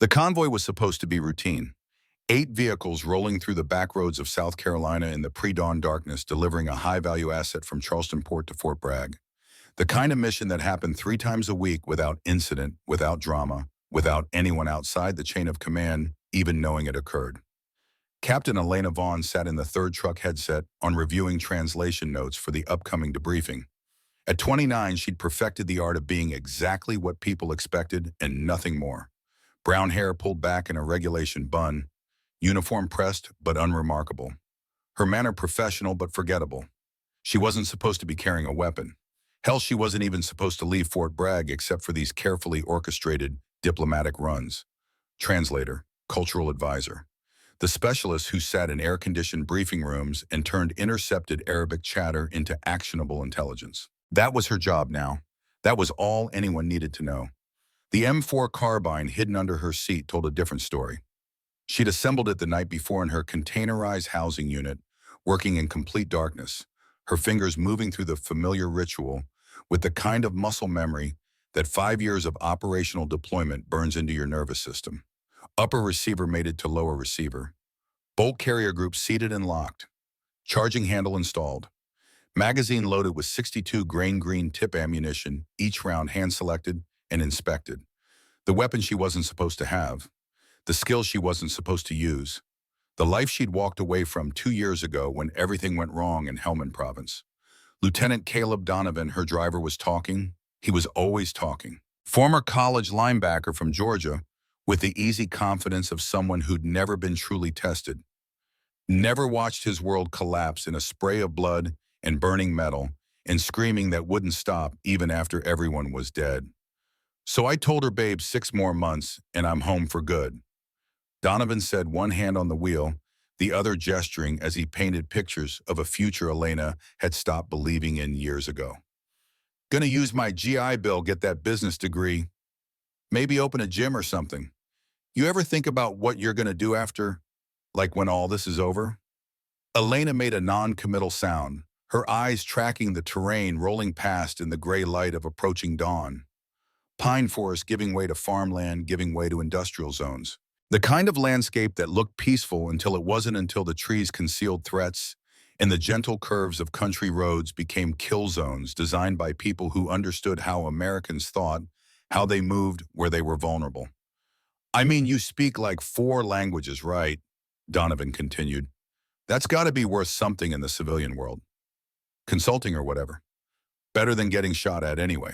The convoy was supposed to be routine. 8 vehicles rolling through the back roads of South Carolina in the pre-dawn darkness, delivering a high-value asset from Charleston Port to Fort Bragg. The kind of mission that happened 3 times a week without incident, without drama, without anyone outside the chain of command even knowing it occurred. Captain Elena Vaughn sat in the third truck headset on reviewing translation notes for the upcoming debriefing. At 29, she'd perfected the art of being exactly what people expected and nothing more. Brown hair pulled back in a regulation bun, uniform pressed but unremarkable. Her manner professional but forgettable. She wasn't supposed to be carrying a weapon. Hell, she wasn't even supposed to leave Fort Bragg except for these carefully orchestrated diplomatic runs. Translator, cultural advisor. The specialist who sat in air-conditioned briefing rooms and turned intercepted Arabic chatter into actionable intelligence. That was her job now. That was all anyone needed to know. The M4 carbine hidden under her seat told a different story. She'd assembled it the night before in her containerized housing unit, working in complete darkness, her fingers moving through the familiar ritual with the kind of muscle memory that 5 years of operational deployment burns into your nervous system. Upper receiver mated to lower receiver. Bolt carrier group seated and locked. Charging handle installed. Magazine loaded with 62 grain green tip ammunition, each round hand-selected and inspected. The weapon she wasn't supposed to have. The skill she wasn't supposed to use. The life she'd walked away from 2 years ago when everything went wrong in Helmand Province. Lieutenant Caleb Donovan, her driver, was talking. He was always talking. Former college linebacker from Georgia, with the easy confidence of someone who'd never been truly tested. Never watched his world collapse in a spray of blood and burning metal and screaming that wouldn't stop even after everyone was dead. So I told her, babe, 6 more months and I'm home for good. Donovan said, one hand on the wheel, the other gesturing as he painted pictures of a future Elena had stopped believing in years ago. Gonna use my GI Bill, get that business degree. Maybe open a gym or something. You ever think about what you're gonna do after, like when all this is over? Elena made a non-committal sound, her eyes tracking the terrain rolling past in the gray light of approaching dawn. Pine forest giving way to farmland, giving way to industrial zones. The kind of landscape that looked peaceful until it wasn't, until the trees concealed threats and the gentle curves of country roads became kill zones designed by people who understood how Americans thought, how they moved, where they were vulnerable. I mean, you speak like 4 languages, right? Donovan continued. That's got to be worth something in the civilian world. Consulting or whatever. Better than getting shot at anyway.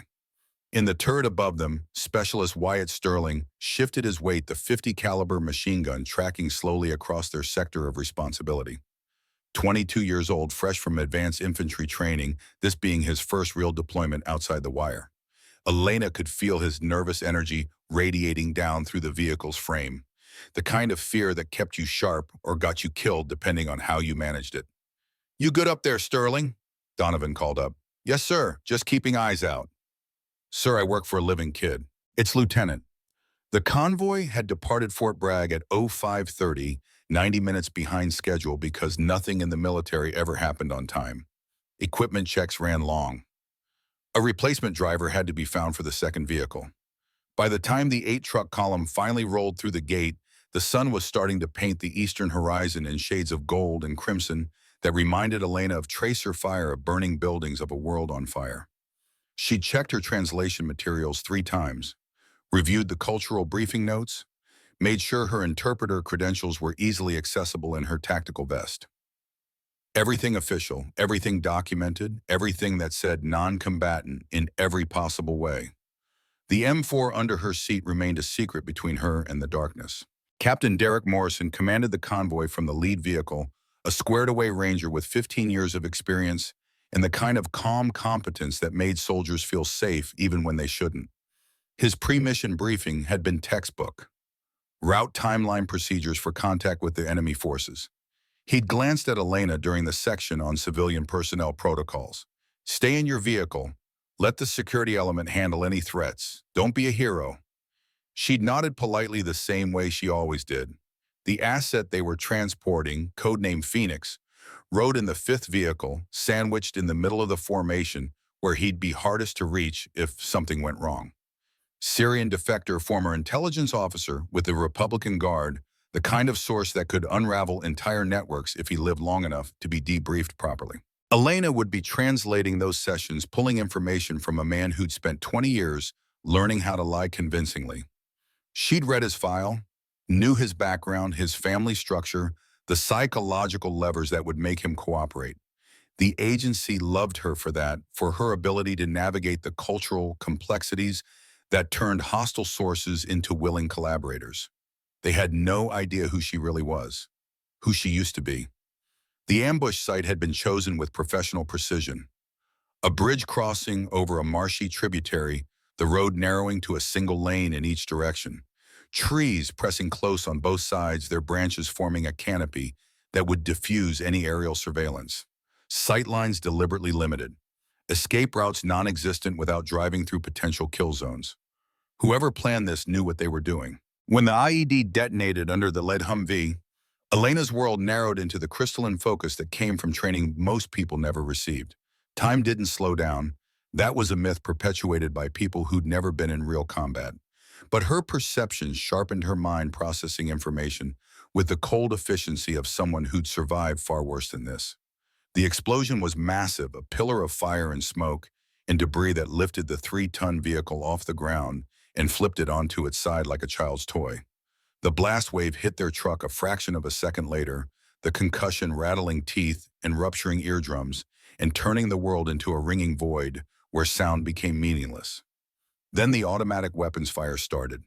In the turret above them, Specialist Wyatt Sterling shifted his weight, the .50 caliber machine gun tracking slowly across their sector of responsibility. 22 years old, fresh from advanced infantry training, this being his first real deployment outside the wire. Elena could feel his nervous energy radiating down through the vehicle's frame, the kind of fear that kept you sharp or got you killed depending on how you managed it. You good up there, Sterling? Donovan called up. Yes, sir, just keeping eyes out. Sir, I work for a living kid. It's Lieutenant. The convoy had departed Fort Bragg at 05:30, 90 minutes behind schedule because nothing in the military ever happened on time. Equipment checks ran long. A replacement driver had to be found for the second vehicle. By the time the 8-truck column finally rolled through the gate, the sun was starting to paint the eastern horizon in shades of gold and crimson that reminded Elena of tracer fire, of burning buildings, of a world on fire. She'd checked her translation materials 3 times, reviewed the cultural briefing notes, made sure her interpreter credentials were easily accessible in her tactical vest. Everything official, everything documented, everything that said non-combatant in every possible way. The M4 under her seat remained a secret between her and the darkness. Captain Derek Morrison commanded the convoy from the lead vehicle, a squared-away ranger with 15 years of experience and the kind of calm competence that made soldiers feel safe even when they shouldn't. His pre-mission briefing had been textbook. Route timeline procedures for contact with the enemy forces. He'd glanced at Elena during the section on civilian personnel protocols. Stay in your vehicle. Let the security element handle any threats. Don't be a hero. She'd nodded politely the same way she always did. The asset they were transporting, codenamed Phoenix, rode in the 5th vehicle, sandwiched in the middle of the formation where he'd be hardest to reach if something went wrong. Syrian defector, former intelligence officer with the Republican Guard, the kind of source that could unravel entire networks if he lived long enough to be debriefed properly. Elena would be translating those sessions, pulling information from a man who'd spent 20 years learning how to lie convincingly. She'd read his file, knew his background, his family structure, the psychological levers that would make him cooperate. The agency loved her for that, for her ability to navigate the cultural complexities that turned hostile sources into willing collaborators. They had no idea who she really was, who she used to be. The ambush site had been chosen with professional precision. A bridge crossing over a marshy tributary, the road narrowing to a single lane in each direction. Trees pressing close on both sides, their branches forming a canopy that would diffuse any aerial surveillance. Sightlines deliberately limited. Escape routes non-existent without driving through potential kill zones. Whoever planned this knew what they were doing. When the IED detonated under the lead Humvee, Elena's world narrowed into the crystalline focus that came from training most people never received. Time didn't slow down. That was a myth perpetuated by people who'd never been in real combat. But her perception sharpened her mind, processing information with the cold efficiency of someone who'd survived far worse than this. The explosion was massive, a pillar of fire and smoke and debris that lifted the 3-ton vehicle off the ground and flipped it onto its side like a child's toy. The blast wave hit their truck a fraction of a second later, the concussion rattling teeth and rupturing eardrums and turning the world into a ringing void where sound became meaningless. Then the automatic weapons fire started.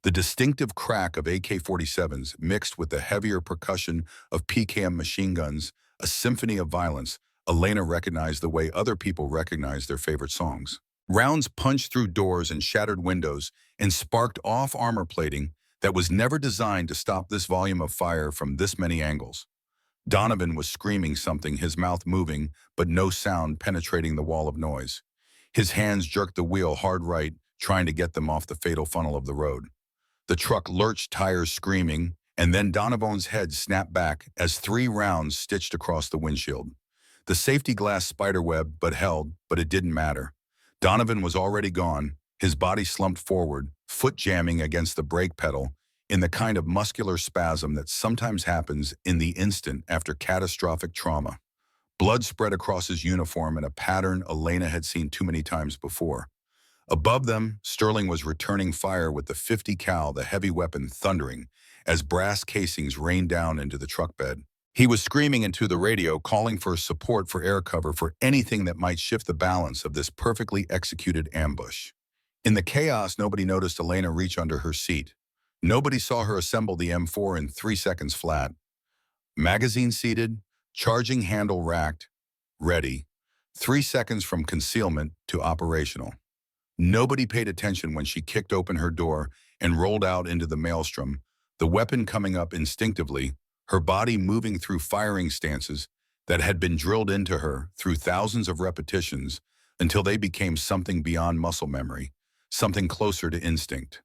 The distinctive crack of AK-47s mixed with the heavier percussion of PKM machine guns, a symphony of violence. Elena recognized the way other people recognize their favorite songs. Rounds punched through doors and shattered windows and sparked off armor plating that was never designed to stop this volume of fire from this many angles. Donovan was screaming something, his mouth moving, but no sound penetrating the wall of noise. His hands jerked the wheel hard right, trying to get them off the fatal funnel of the road. The truck lurched, tires screaming, and then Donovan's head snapped back as 3 rounds stitched across the windshield. The safety glass spiderwebbed but held, but it didn't matter. Donovan was already gone, his body slumped forward, foot jamming against the brake pedal, in the kind of muscular spasm that sometimes happens in the instant after catastrophic trauma. Blood spread across his uniform in a pattern Elena had seen too many times before. Above them, Sterling was returning fire with the .50 cal, the heavy weapon, thundering as brass casings rained down into the truck bed. He was screaming into the radio, calling for support, for air cover, for anything that might shift the balance of this perfectly executed ambush. In the chaos, nobody noticed Elena reach under her seat. Nobody saw her assemble the M4 in 3 seconds flat. Magazine seated, charging handle racked, ready. 3 seconds from concealment to operational. Nobody paid attention when she kicked open her door and rolled out into the maelstrom, the weapon coming up instinctively, her body moving through firing stances that had been drilled into her through thousands of repetitions until they became something beyond muscle memory, something closer to instinct.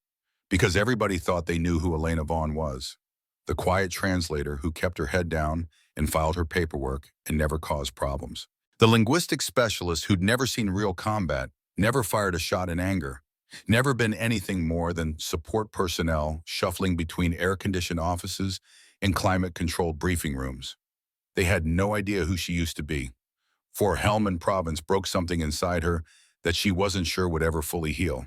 Because everybody thought they knew who Elena Vaughn was, the quiet translator who kept her head down and filed her paperwork and never caused problems. The linguistic specialist who'd never seen real combat, never fired a shot in anger, never been anything more than support personnel shuffling between air-conditioned offices and climate-controlled briefing rooms. They had no idea who she used to be. For Helmand Province broke something inside her that she wasn't sure would ever fully heal.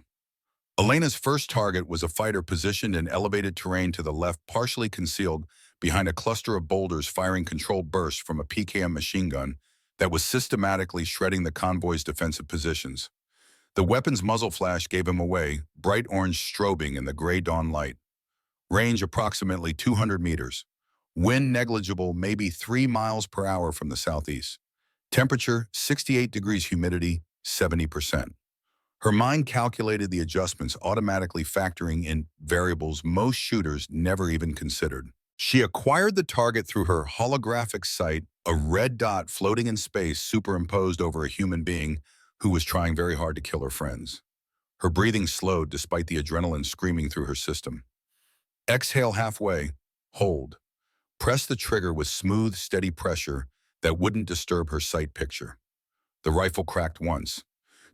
Elena's first target was a fighter positioned in elevated terrain to the left, partially concealed behind a cluster of boulders, firing controlled bursts from a PKM machine gun that was systematically shredding the convoy's defensive positions. The weapon's muzzle flash gave him away, bright orange strobing in the gray dawn light. Range approximately 200 meters. Wind negligible, maybe 3 miles per hour from the southeast. Temperature 68 degrees, humidity 70%. Her mind calculated the adjustments, automatically factoring in variables most shooters never even considered. She acquired the target through her holographic sight, a red dot floating in space superimposed over a human being who was trying very hard to kill her friends. Her breathing slowed despite the adrenaline screaming through her system. Exhale halfway, hold. Press the trigger with smooth, steady pressure that wouldn't disturb her sight picture. The rifle cracked once.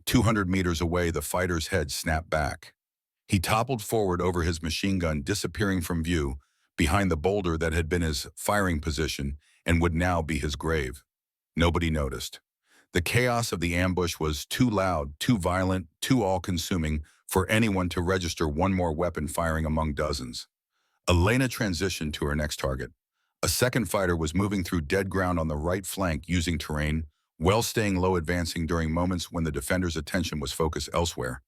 200 meters away, the fighter's head snapped back. He toppled forward over his machine gun, disappearing from view behind the boulder that had been his firing position and would now be his grave. Nobody noticed. The chaos of the ambush was too loud, too violent, too all-consuming for anyone to register one more weapon firing among dozens. Elena transitioned to her next target. A second fighter was moving through dead ground on the right flank using terrain, while staying low, advancing during moments when the defender's attention was focused elsewhere.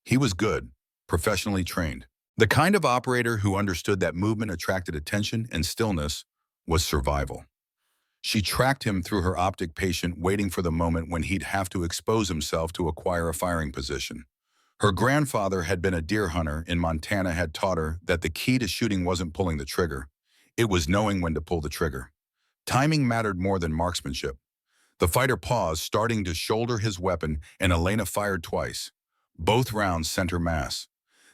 He was good, professionally trained. The kind of operator who understood that movement attracted attention and stillness was survival. She tracked him through her optic patient, waiting for the moment when he'd have to expose himself to acquire a firing position. Her grandfather had been a deer hunter in Montana, had taught her that the key to shooting wasn't pulling the trigger. It was knowing when to pull the trigger. Timing mattered more than marksmanship. The fighter paused, starting to shoulder his weapon, and Elena fired twice. Both rounds center mass.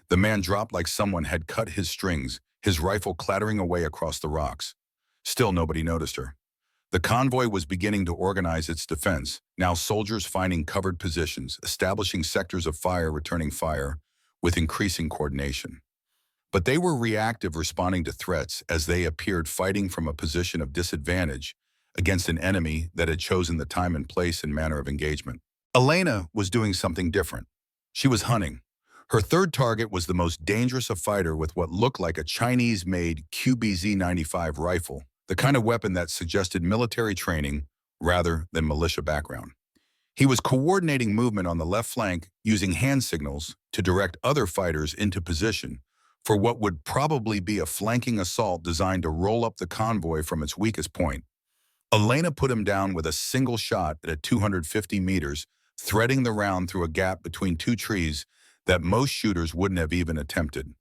The man dropped like someone had cut his strings, his rifle clattering away across the rocks. Still nobody noticed her. The convoy was beginning to organize its defense, now soldiers finding covered positions, establishing sectors of fire, returning fire, with increasing coordination. But they were reactive, responding to threats as they appeared, fighting from a position of disadvantage against an enemy that had chosen the time and place and manner of engagement. Elena was doing something different. She was hunting. Her third target was the most dangerous, a fighter with what looked like a Chinese-made QBZ-95 rifle, the kind of weapon that suggested military training rather than militia background. He was coordinating movement on the left flank, using hand signals to direct other fighters into position for what would probably be a flanking assault designed to roll up the convoy from its weakest point. Elena put him down with a single shot at 250 meters, threading the round through a gap between two trees that most shooters wouldn't have even attempted.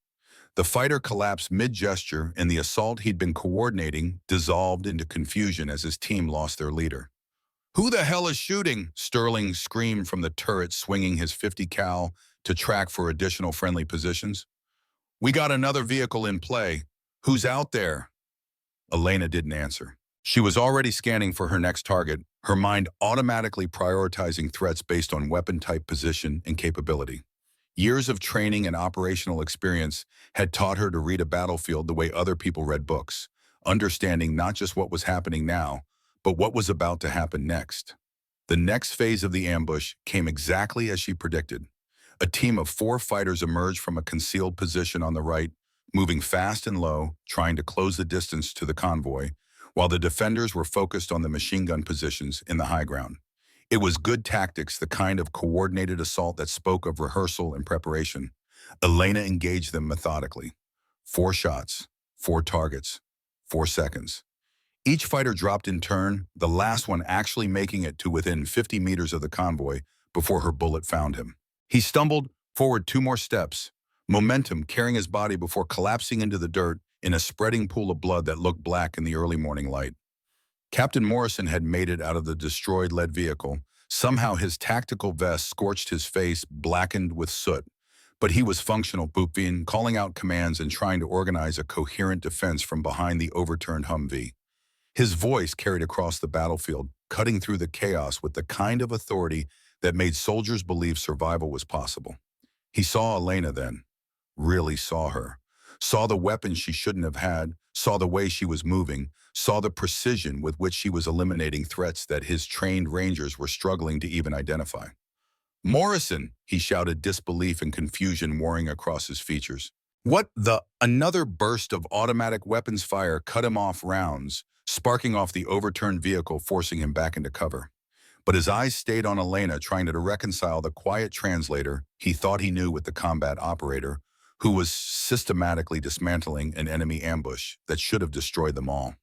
The fighter collapsed mid-gesture, and the assault he'd been coordinating dissolved into confusion as his team lost their leader. "Who the hell is shooting?" Sterling screamed from the turret, swinging his .50 cal to track for additional friendly positions. "We got another vehicle in play. Who's out there?" Elena didn't answer. She was already scanning for her next target, her mind automatically prioritizing threats based on weapon type, position, and capability. Years of training and operational experience had taught her to read a battlefield the way other people read books, understanding not just what was happening now, but what was about to happen next. The next phase of the ambush came exactly as she predicted. A team of 4 fighters emerged from a concealed position on the right, moving fast and low, trying to close the distance to the convoy, while the defenders were focused on the machine gun positions in the high ground. It was good tactics, the kind of coordinated assault that spoke of rehearsal and preparation. Elena engaged them methodically. 4 shots, 4 targets, 4 seconds. Each fighter dropped in turn, the last one actually making it to within 50 meters of the convoy before her bullet found him. He stumbled forward 2 more steps, momentum carrying his body before collapsing into the dirt in a spreading pool of blood that looked black in the early morning light. Captain Morrison had made it out of the destroyed lead vehicle. Somehow his tactical vest scorched his face, blackened with soot. But he was functional, pooping, calling out commands and trying to organize a coherent defense from behind the overturned Humvee. His voice carried across the battlefield, cutting through the chaos with the kind of authority that made soldiers believe survival was possible. He saw Elena then, really saw her. Saw the weapon she shouldn't have had, saw the way she was moving, saw the precision with which she was eliminating threats that his trained rangers were struggling to even identify. "Morrison!" he shouted, disbelief and confusion warring across his features. "What the—" Another burst of automatic weapons fire cut him off rounds, sparking off the overturned vehicle, forcing him back into cover. But his eyes stayed on Elena, trying to reconcile the quiet translator he thought he knew with the combat operator, who was systematically dismantling an enemy ambush that should have destroyed them all.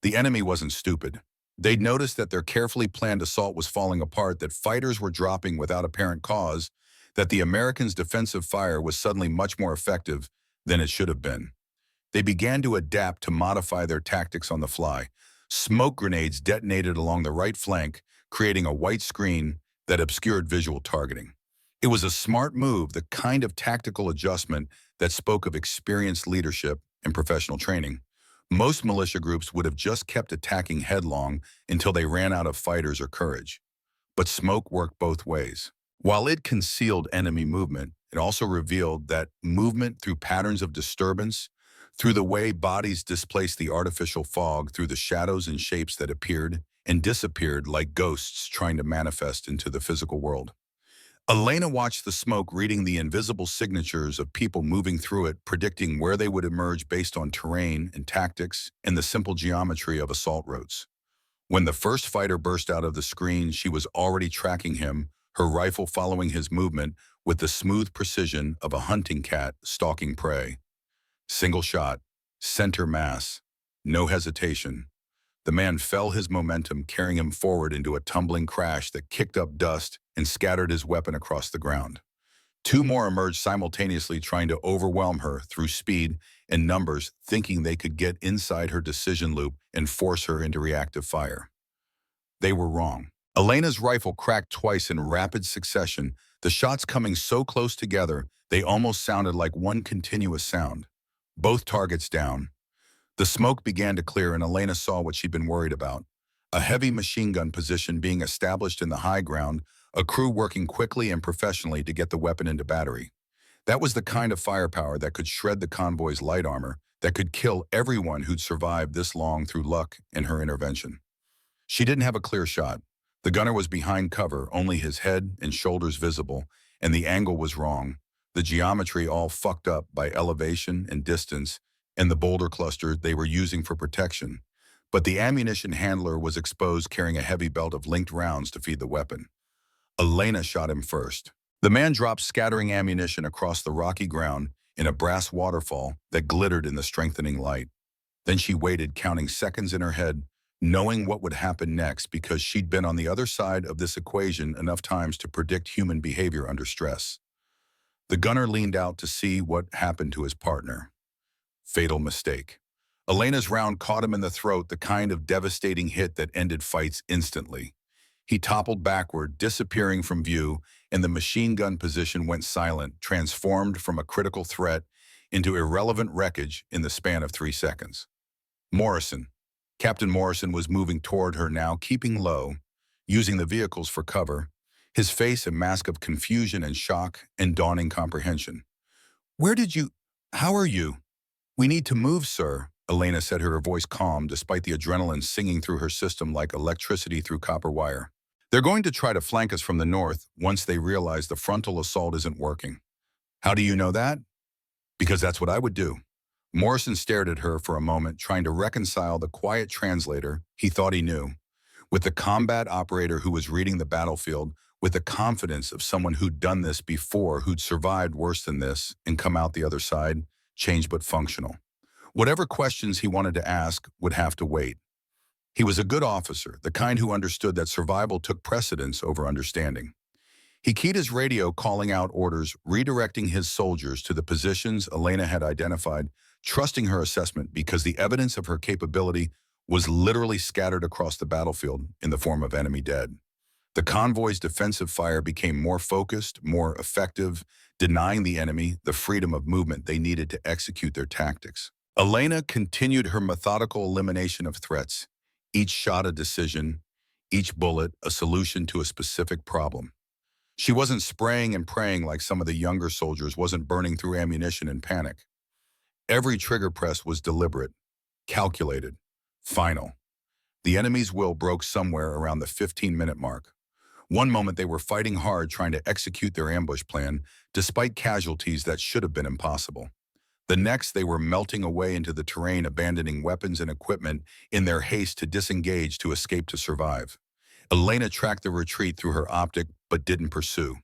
The enemy wasn't stupid. They'd noticed that their carefully planned assault was falling apart, that fighters were dropping without apparent cause, that the Americans' defensive fire was suddenly much more effective than it should have been. They began to adapt, to modify their tactics on the fly. Smoke grenades detonated along the right flank, creating a white screen that obscured visual targeting. It was a smart move, the kind of tactical adjustment that spoke of experienced leadership and professional training. Most militia groups would have just kept attacking headlong until they ran out of fighters or courage. But smoke worked both ways. While it concealed enemy movement, It also revealed that movement through patterns of disturbance, through the way bodies displaced the artificial fog, through the shadows and shapes that appeared and disappeared like ghosts trying to manifest into the physical world. Elena watched the smoke, reading the invisible signatures of people moving through it, predicting where they would emerge based on terrain and tactics and the simple geometry of assault routes. When the first fighter burst out of the screen, she was already tracking him, her rifle following his movement with the smooth precision of a hunting cat stalking prey. Single shot, center mass, no hesitation. The man fell, his momentum carrying him forward into a tumbling crash that kicked up dust and scattered his weapon across the ground. Two more emerged simultaneously, trying to overwhelm her through speed and numbers, thinking they could get inside her decision loop and force her into reactive fire. They were wrong. Elena's rifle cracked twice in rapid succession, the shots coming so close together they almost sounded like one continuous sound. Both targets down. The smoke began to clear and Elena saw what she'd been worried about. A heavy machine gun position being established in the high ground, a crew working quickly and professionally to get the weapon into battery. That was the kind of firepower that could shred the convoy's light armor, that could kill everyone who'd survived this long through luck and her intervention. She didn't have a clear shot. The gunner was behind cover, only his head and shoulders visible, and the angle was wrong. The geometry all fucked up by elevation and distance, and the boulder cluster they were using for protection. But the ammunition handler was exposed, carrying a heavy belt of linked rounds to feed the weapon. Elena shot him first. The man dropped, scattering ammunition across the rocky ground in a brass waterfall that glittered in the strengthening light. Then she waited, counting seconds in her head, knowing what would happen next because she'd been on the other side of this equation enough times to predict human behavior under stress. The gunner leaned out to see what happened to his partner. Fatal mistake. Elena's round caught him in the throat, the kind of devastating hit that ended fights instantly. He toppled backward, disappearing from view, and the machine gun position went silent, transformed from a critical threat into irrelevant wreckage in the span of 3 seconds. Morrison. Captain Morrison was moving toward her now, keeping low, using the vehicles for cover, his face a mask of confusion and shock and dawning comprehension. "Where did you... How are you?" "We need to move, sir," Elena said, her voice calm despite the adrenaline singing through her system like electricity through copper wire. "They're going to try to flank us from the north once they realize the frontal assault isn't working." "How do you know that?" "Because that's what I would do." Morrison stared at her for a moment, trying to reconcile the quiet translator he thought he knew with the combat operator who was reading the battlefield with the confidence of someone who'd done this before, who'd survived worse than this and come out the other side, changed but functional. Whatever questions he wanted to ask would have to wait. He was a good officer, the kind who understood that survival took precedence over understanding. He keyed his radio, calling out orders, redirecting his soldiers to the positions Elena had identified, trusting her assessment because the evidence of her capability was literally scattered across the battlefield in the form of enemy dead. The convoy's defensive fire became more focused, more effective, denying the enemy the freedom of movement they needed to execute their tactics. Elena continued her methodical elimination of threats, each shot a decision, each bullet a solution to a specific problem. She wasn't spraying and praying like some of the younger soldiers, wasn't burning through ammunition in panic. Every trigger press was deliberate, calculated, final. The enemy's will broke somewhere around the 15-minute mark. One moment they were fighting hard, trying to execute their ambush plan, despite casualties that should have been impossible. The next, they were melting away into the terrain, abandoning weapons and equipment in their haste to disengage, to escape, to survive. Elena tracked the retreat through her optic, but didn't pursue.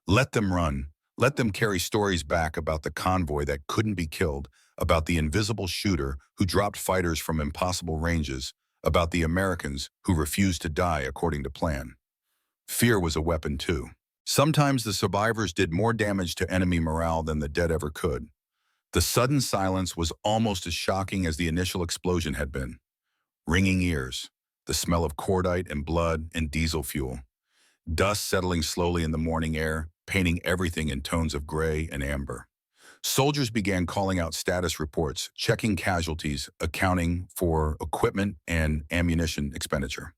Let them run. Let them carry stories back about the convoy that couldn't be killed, about the invisible shooter who dropped fighters from impossible ranges, about the Americans who refused to die according to plan. Fear was a weapon too. Sometimes the survivors did more damage to enemy morale than the dead ever could. The sudden silence was almost as shocking as the initial explosion had been. Ringing ears, the smell of cordite and blood and diesel fuel. Dust settling slowly in the morning air, painting everything in tones of gray and amber. Soldiers began calling out status reports, checking casualties, accounting for equipment and ammunition expenditure.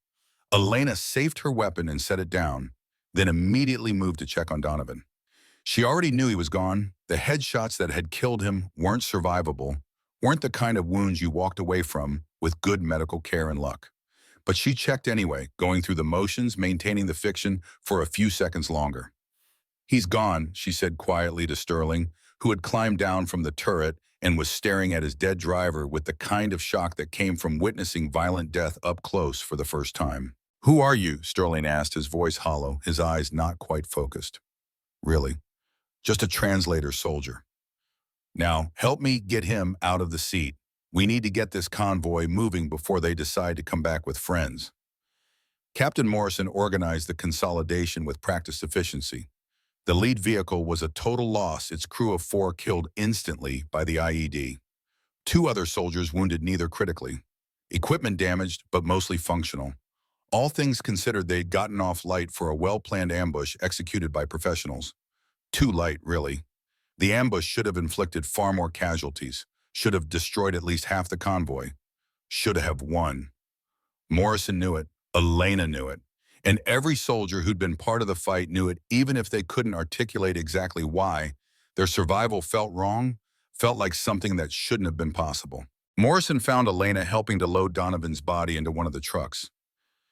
Elena safed her weapon and set it down, then immediately moved to check on Donovan. She already knew he was gone. The headshots that had killed him weren't survivable, weren't the kind of wounds you walked away from with good medical care and luck. But she checked anyway, going through the motions, maintaining the fiction for a few seconds longer. "He's gone," she said quietly to Sterling, who had climbed down from the turret and was staring at his dead driver with the kind of shock that came from witnessing violent death up close for the first time. "Who are you?" Sterling asked, his voice hollow, his eyes not quite focused. "Really? Just a translator soldier. Now, help me get him out of the seat. We need to get this convoy moving before they decide to come back with friends." Captain Morrison organized the consolidation with practiced efficiency. The lead vehicle was a total loss, its crew of 4 killed instantly by the IED. 2 other soldiers wounded, neither critically. Equipment damaged, but mostly functional. All things considered, they'd gotten off light for a well-planned ambush executed by professionals. Too light, really. The ambush should have inflicted far more casualties, should have destroyed at least half the convoy, should have won. Morrison knew it, Elena knew it, and every soldier who'd been part of the fight knew it, even if they couldn't articulate exactly why. Their survival felt wrong, felt like something that shouldn't have been possible. Morrison found Elena helping to load Donovan's body into one of the trucks.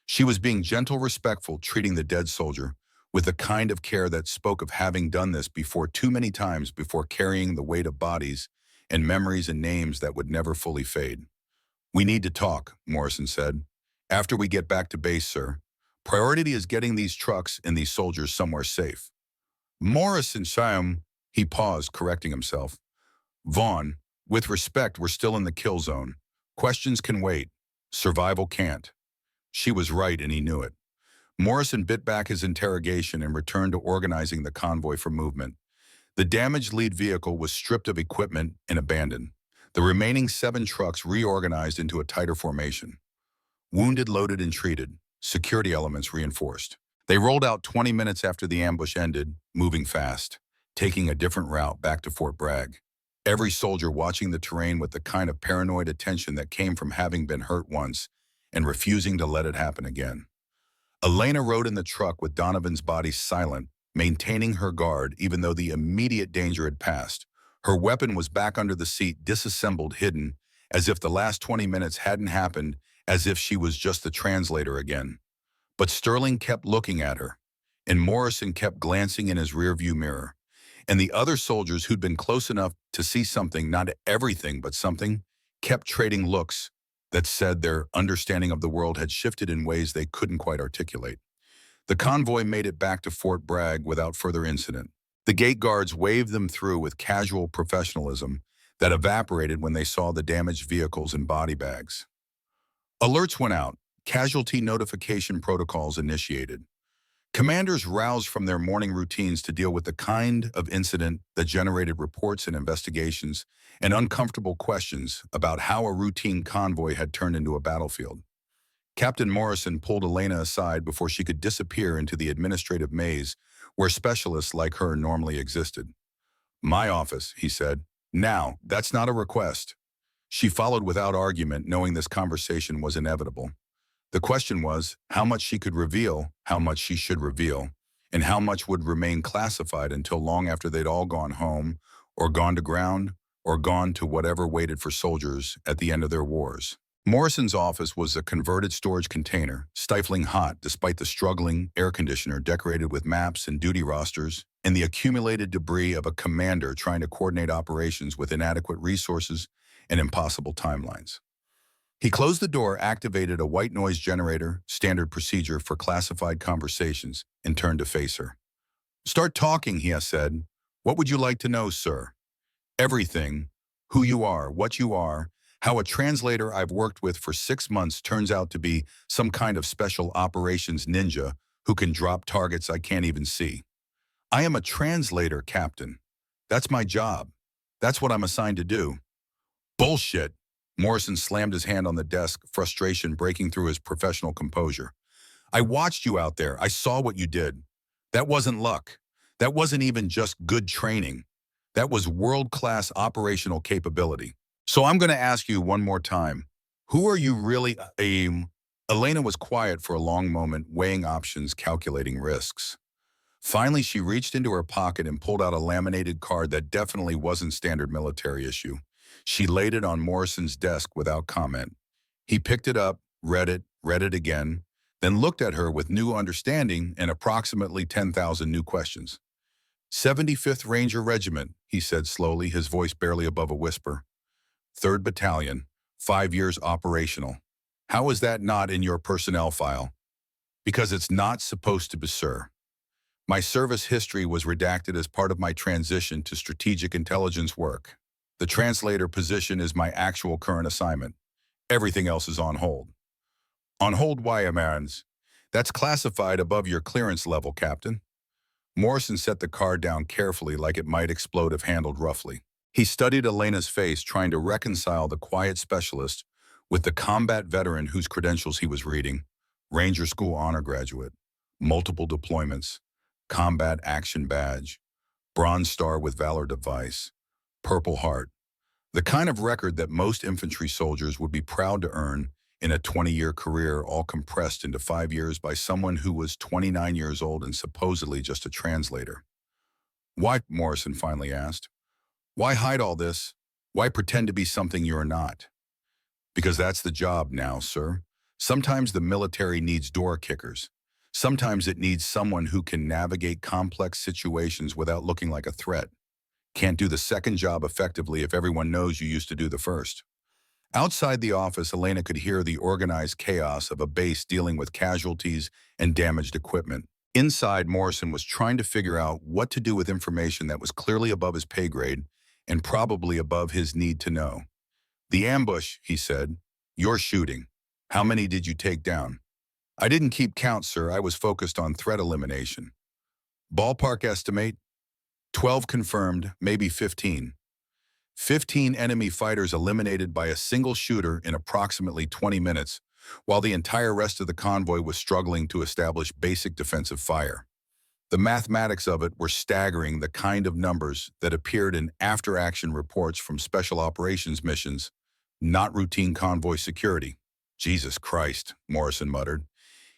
She was being gentle, respectful, treating the dead soldier with the kind of care that spoke of having done this before too many times before carrying the weight of bodies and memories and names that would never fully fade. "We need to talk," Morrison said. "After we get back to base, sir. Priority is getting these trucks and these soldiers somewhere safe." "Morrison, Siam," he paused, correcting himself. "Vaughn, with respect, we're still in the kill zone. Questions can wait. Survival can't." She was right, and he knew it. Morrison bit back his interrogation and returned to organizing the convoy for movement. The damaged lead vehicle was stripped of equipment and abandoned. The remaining 7 trucks reorganized into a tighter formation. Wounded, loaded, and treated. Security elements reinforced. They rolled out 20 minutes after the ambush ended, moving fast, taking a different route back to Fort Bragg. Every soldier watching the terrain with the kind of paranoid attention that came from having been hurt once and refusing to let it happen again. Elena rode in the truck with Donovan's body silent, maintaining her guard even though the immediate danger had passed. Her weapon was back under the seat, disassembled, hidden, as if the last 20 minutes hadn't happened, as if she was just the translator again. But Sterling kept looking at her, and Morrison kept glancing in his rearview mirror. And the other soldiers who'd been close enough to see something, not everything, but something, kept trading looks that said their understanding of the world had shifted in ways they couldn't quite articulate. The convoy made it back to Fort Bragg without further incident. The gate guards waved them through with casual professionalism that evaporated when they saw the damaged vehicles and body bags. Alerts went out, casualty notification protocols initiated. Commanders roused from their morning routines to deal with the kind of incident that generated reports and investigations and uncomfortable questions about how a routine convoy had turned into a battlefield. Captain Morrison pulled Elena aside before she could disappear into the administrative maze where specialists like her normally existed. "My office," he said. "Now, that's not a request." She followed without argument, knowing this conversation was inevitable. The question was how much she could reveal, how much she should reveal, and how much would remain classified until long after they'd all gone home, or gone to ground, or gone to whatever waited for soldiers at the end of their wars. Morrison's office was a converted storage container, stifling hot despite the struggling air conditioner decorated with maps and duty rosters, and the accumulated debris of a commander trying to coordinate operations with inadequate resources and impossible timelines. He closed the door, activated a white noise generator, standard procedure for classified conversations, and turned to face her. "Start talking," he said. "What would you like to know, sir?" "Everything. Who you are, what you are, how a translator I've worked with for 6 months turns out to be some kind of special operations ninja who can drop targets I can't even see. I am a translator, Captain. That's my job. That's what I'm assigned to do." "Bullshit." Morrison slammed his hand on the desk, frustration breaking through his professional composure. "I watched you out there. I saw what you did. That wasn't luck. That wasn't even just good training. That was world-class operational capability. So I'm going to ask you one more time. Who are you really Elena was quiet for a long moment, weighing options, calculating risks. Finally, she reached into her pocket and pulled out a laminated card that definitely wasn't standard military issue. She laid it on Morrison's desk without comment. He picked it up, read it again, then looked at her with new understanding and approximately 10,000 new questions. 75th Ranger Regiment, he said slowly, his voice barely above a whisper. 3rd Battalion, 5 years operational. How is that not in your personnel file? Because it's not supposed to be, sir. My service history was redacted as part of my transition to strategic intelligence work. The translator position is my actual current assignment. Everything else is on hold. On hold why, Amarans? That's classified above your clearance level, Captain. Morrison set the card down carefully like it might explode if handled roughly. He studied Elena's face, trying to reconcile the quiet specialist with the combat veteran whose credentials he was reading. Ranger School honor graduate, multiple deployments, combat action badge, Bronze Star with Valor device, Purple Heart. The kind of record that most infantry soldiers would be proud to earn in a 20-year career, all compressed into 5 years by someone who was 29 years old and supposedly just a translator. Why, Morrison finally asked. Why hide all this? Why pretend to be something you're not? Because that's the job now, sir. Sometimes the military needs door kickers. Sometimes it needs someone who can navigate complex situations without looking like a threat. Can't do the second job effectively if everyone knows you used to do the first. Outside the office, Elena could hear the organized chaos of a base dealing with casualties and damaged equipment. Inside, Morrison was trying to figure out what to do with information that was clearly above his pay grade and probably above his need to know. The ambush, he said. You're shooting. How many did you take down? I didn't keep count, sir. I was focused on threat elimination. Ballpark estimate? 12 confirmed, maybe 15. 15 enemy fighters eliminated by a single shooter in approximately 20 minutes, while the entire rest of the convoy was struggling to establish basic defensive fire. The mathematics of it were staggering, the kind of numbers that appeared in after-action reports from special operations missions, not routine convoy security. Jesus Christ, Morrison muttered.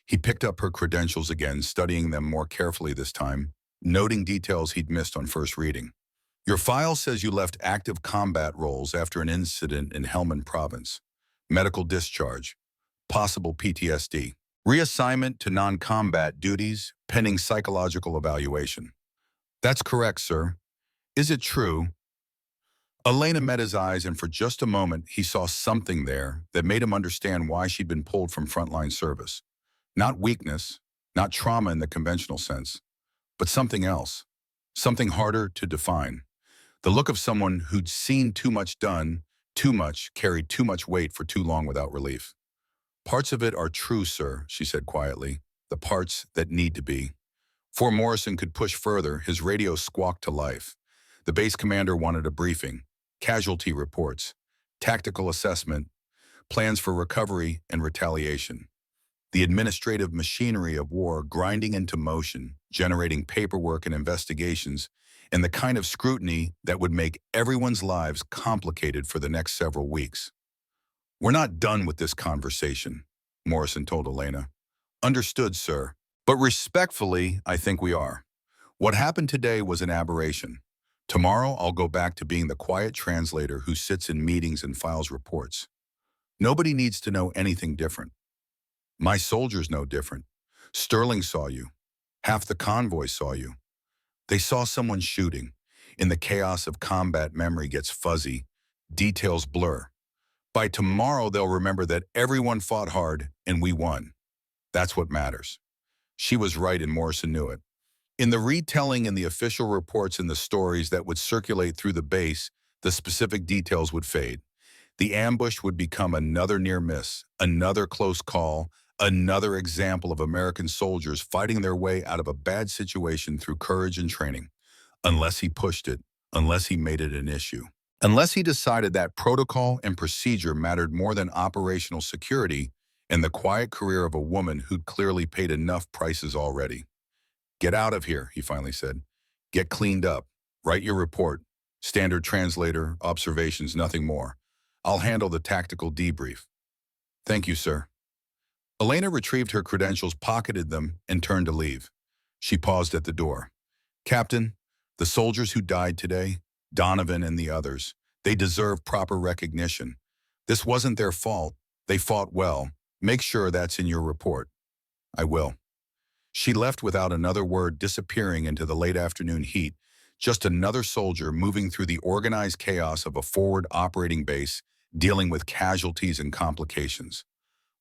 He picked up her credentials again, studying them more carefully this time, noting details he'd missed on first reading. Your file says you left active combat roles after an incident in Helmand Province. Medical discharge. Possible PTSD. Reassignment to non-combat duties, pending psychological evaluation. That's correct, sir. Is it true? Elena met his eyes, and for just a moment, he saw something there that made him understand why she'd been pulled from frontline service. Not weakness, not trauma in the conventional sense, but something else. Something harder to define. The look of someone who'd seen too much done, too much, carried too much weight for too long without relief. Parts of it are true, sir, she said quietly. The parts that need to be. Before Morrison could push further, his radio squawked to life. The base commander wanted a briefing, casualty reports, tactical assessment, plans for recovery and retaliation. The administrative machinery of war grinding into motion, generating paperwork and investigations, and the kind of scrutiny that would make everyone's lives complicated for the next several weeks. We're not done with this conversation, Morrison told Elena. Understood, sir. But respectfully, I think we are. What happened today was an aberration. Tomorrow, I'll go back to being the quiet translator who sits in meetings and files reports. Nobody needs to know anything different. My soldiers know different. Sterling saw you. Half the convoy saw you. They saw someone shooting. In the chaos of combat, memory gets fuzzy. Details blur. By tomorrow, they'll remember that everyone fought hard and we won. That's what matters. She was right, and Morrison knew it. In the retelling and the official reports and the stories that would circulate through the base, the specific details would fade. The ambush would become another near miss, another close call, another example of American soldiers fighting their way out of a bad situation through courage and training. Unless he pushed it, unless he made it an issue. Unless he decided that protocol and procedure mattered more than operational security and the quiet career of a woman who'd clearly paid enough prices already. Get out of here, he finally said. Get cleaned up. Write your report. Standard translator, observations, nothing more. I'll handle the tactical debrief. Thank you, sir. Elena retrieved her credentials, pocketed them, and turned to leave. She paused at the door. Captain, the soldiers who died today, Donovan and the others, they deserve proper recognition. This wasn't their fault. They fought well. Make sure that's in your report. I will. She left without another word, disappearing into the late afternoon heat, just another soldier moving through the organized chaos of a forward operating base, dealing with casualties and complications.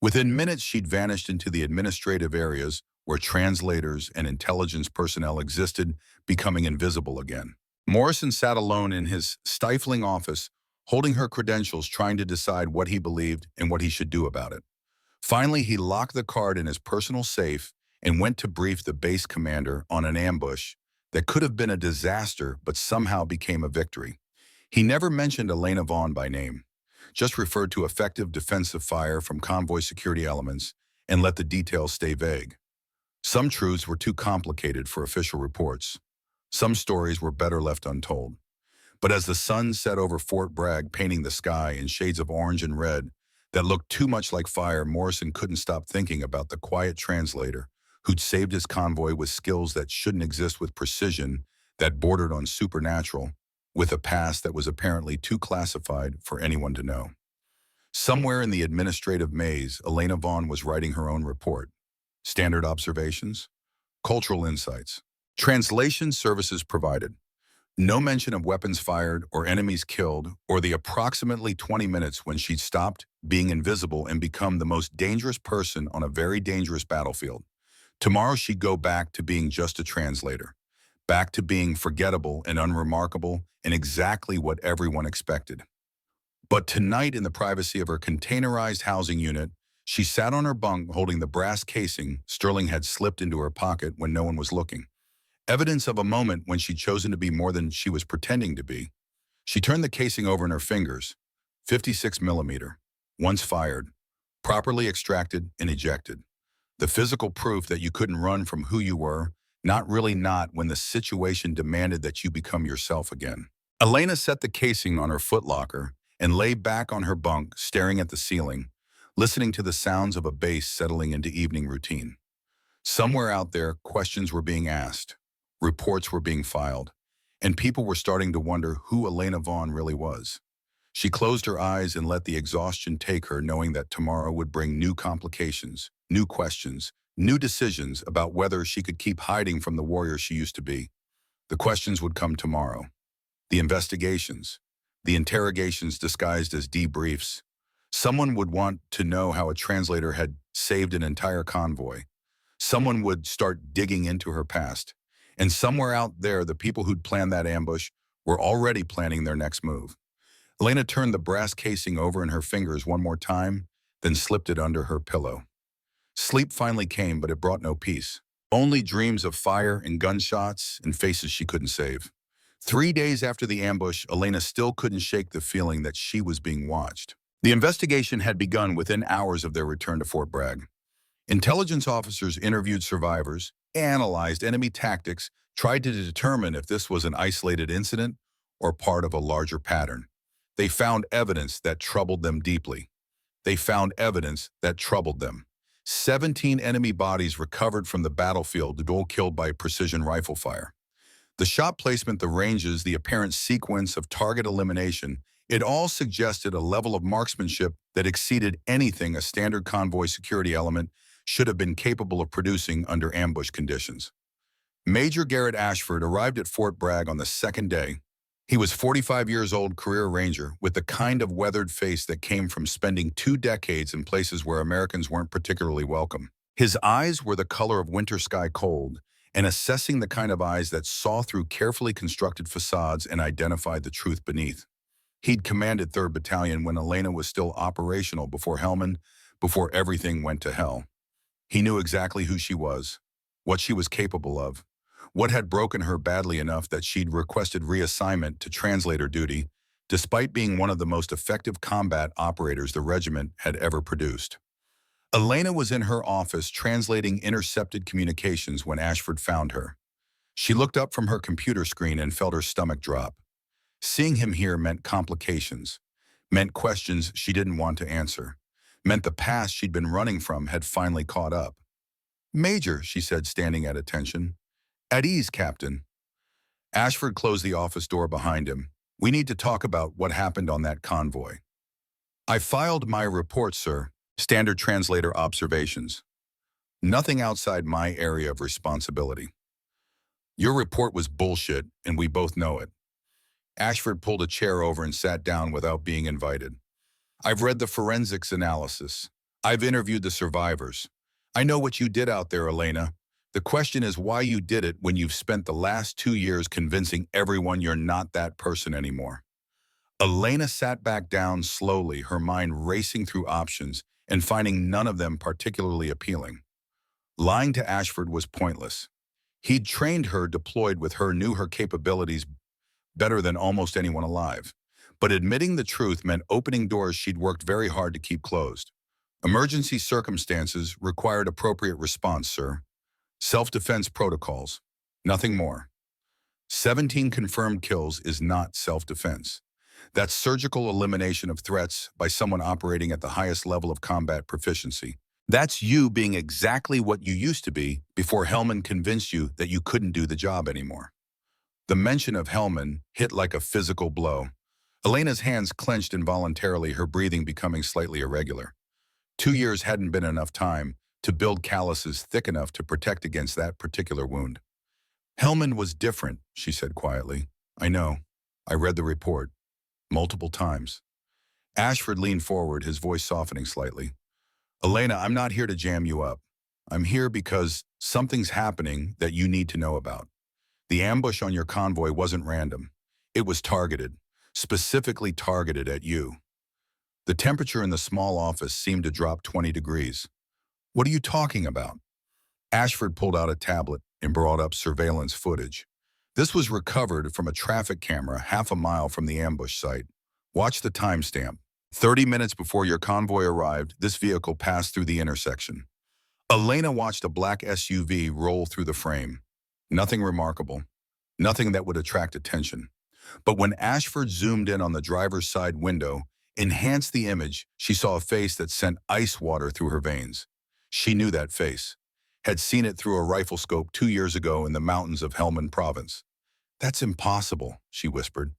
Within minutes, she'd vanished into the administrative areas where translators and intelligence personnel existed, becoming invisible again. Morrison sat alone in his stifling office, holding her credentials, trying to decide what he believed and what he should do about it. Finally, he locked the card in his personal safe and went to brief the base commander on an ambush that could have been a disaster but somehow became a victory. He never mentioned Elena Vaughn by name, just referred to effective defensive fire from convoy security elements and let the details stay vague. Some truths were too complicated for official reports. Some stories were better left untold. But as the sun set over Fort Bragg, painting the sky in shades of orange and red that looked too much like fire, Morrison couldn't stop thinking about the quiet translator who'd saved his convoy with skills that shouldn't exist, with precision that bordered on supernatural, with a past that was apparently too classified for anyone to know. Somewhere in the administrative maze, Elena Vaughn was writing her own report. Standard observations, cultural insights, translation services provided. No mention of weapons fired or enemies killed, or the approximately 20 minutes when she'd stopped being invisible and become the most dangerous person on a very dangerous battlefield. Tomorrow she'd go back to being just a translator, back to being forgettable and unremarkable and exactly what everyone expected. But tonight, in the privacy of her containerized housing unit, she sat on her bunk holding the brass casing Sterling had slipped into her pocket when no one was looking. Evidence of a moment when she'd chosen to be more than she was pretending to be. She turned the casing over in her fingers. 56 millimeter, once fired, properly extracted and ejected. The physical proof that you couldn't run from who you were, not when the situation demanded that you become yourself again. Elena set the casing on her footlocker and lay back on her bunk, staring at the ceiling, listening to the sounds of a base settling into evening routine. Somewhere out there, questions were being asked, reports were being filed, and people were starting to wonder who Elena Vaughn really was. She closed her eyes and let the exhaustion take her, knowing that tomorrow would bring new complications, new questions, new decisions about whether she could keep hiding from the warrior she used to be. The questions would come tomorrow. The investigations, the interrogations disguised as debriefs. Someone would want to know how a translator had saved an entire convoy. Someone would start digging into her past. And somewhere out there, the people who'd planned that ambush were already planning their next move. Elena turned the brass casing over in her fingers one more time, then slipped it under her pillow. Sleep finally came, but it brought no peace. Only dreams of fire and gunshots and faces she couldn't save. 3 days after the ambush, Elena still couldn't shake the feeling that she was being watched. The investigation had begun within hours of their return to Fort Bragg. Intelligence officers interviewed survivors, analyzed enemy tactics, tried to determine if this was an isolated incident or part of a larger pattern. They found evidence that troubled them deeply. 17 enemy bodies recovered from the battlefield, all killed by precision rifle fire. The shot placement, the ranges, the apparent sequence of target elimination, it all suggested a level of marksmanship that exceeded anything a standard convoy security element should have been capable of producing under ambush conditions. Major Garrett Ashford arrived at Fort Bragg on the second day. He was 45 years old, career ranger, with the kind of weathered face that came from spending 2 decades in places where Americans weren't particularly welcome. His eyes were the color of winter sky cold, and assessing the kind of eyes that saw through carefully constructed facades and identified the truth beneath. He'd commanded 3rd Battalion when Elena was still operational before Hellman, before everything went to hell. He knew exactly who she was, what she was capable of, what had broken her badly enough that she'd requested reassignment to translator duty, despite being one of the most effective combat operators the regiment had ever produced. Elena was in her office translating intercepted communications when Ashford found her. She looked up from her computer screen and felt her stomach drop. Seeing him here meant complications, meant questions she didn't want to answer, meant the past she'd been running from had finally caught up. "Major," she said, standing at attention, At ease, Captain. Ashford closed the office door behind him. We need to talk about what happened on that convoy. I filed my report, sir. Standard translator observations. Nothing outside my area of responsibility. Your report was bullshit, and we both know it. Ashford pulled a chair over and sat down without being invited. I've read the forensics analysis. I've interviewed the survivors. I know what you did out there, Elena. The question is why you did it when you've spent the last 2 years convincing everyone you're not that person anymore. Elena sat back down slowly, her mind racing through options and finding none of them particularly appealing. Lying to Ashford was pointless. He'd trained her, deployed with her, knew her capabilities better than almost anyone alive. But admitting the truth meant opening doors she'd worked very hard to keep closed. Emergency circumstances required appropriate response, sir. Self-defense protocols. Nothing more. 17 confirmed kills is not self-defense. That's surgical elimination of threats by someone operating at the highest level of combat proficiency. That's you being exactly what you used to be before Hellman convinced you that you couldn't do the job anymore. The mention of Hellman hit like a physical blow. Elena's hands clenched involuntarily, her breathing becoming slightly irregular. 2 years hadn't been enough time to build calluses thick enough to protect against that particular wound. Hellman was different, she said quietly. I know. I read the report. Multiple times. Ashford leaned forward, his voice softening slightly. Elena, I'm not here to jam you up. I'm here because something's happening that you need to know about. The ambush on your convoy wasn't random. It was targeted, specifically targeted at you. The temperature in the small office seemed to drop 20 degrees. What are you talking about? Ashford pulled out a tablet and brought up surveillance footage. This was recovered from a traffic camera half a mile from the ambush site. Watch the timestamp. 30 minutes before your convoy arrived, this vehicle passed through the intersection. Elena watched a black SUV roll through the frame. Nothing remarkable. Nothing that would attract attention. But when Ashford zoomed in on the driver's side window, enhanced the image, she saw a face that sent ice water through her veins. She knew that face. Had seen it through a rifle scope 2 years ago in the mountains of Helmand province. That's impossible, she whispered.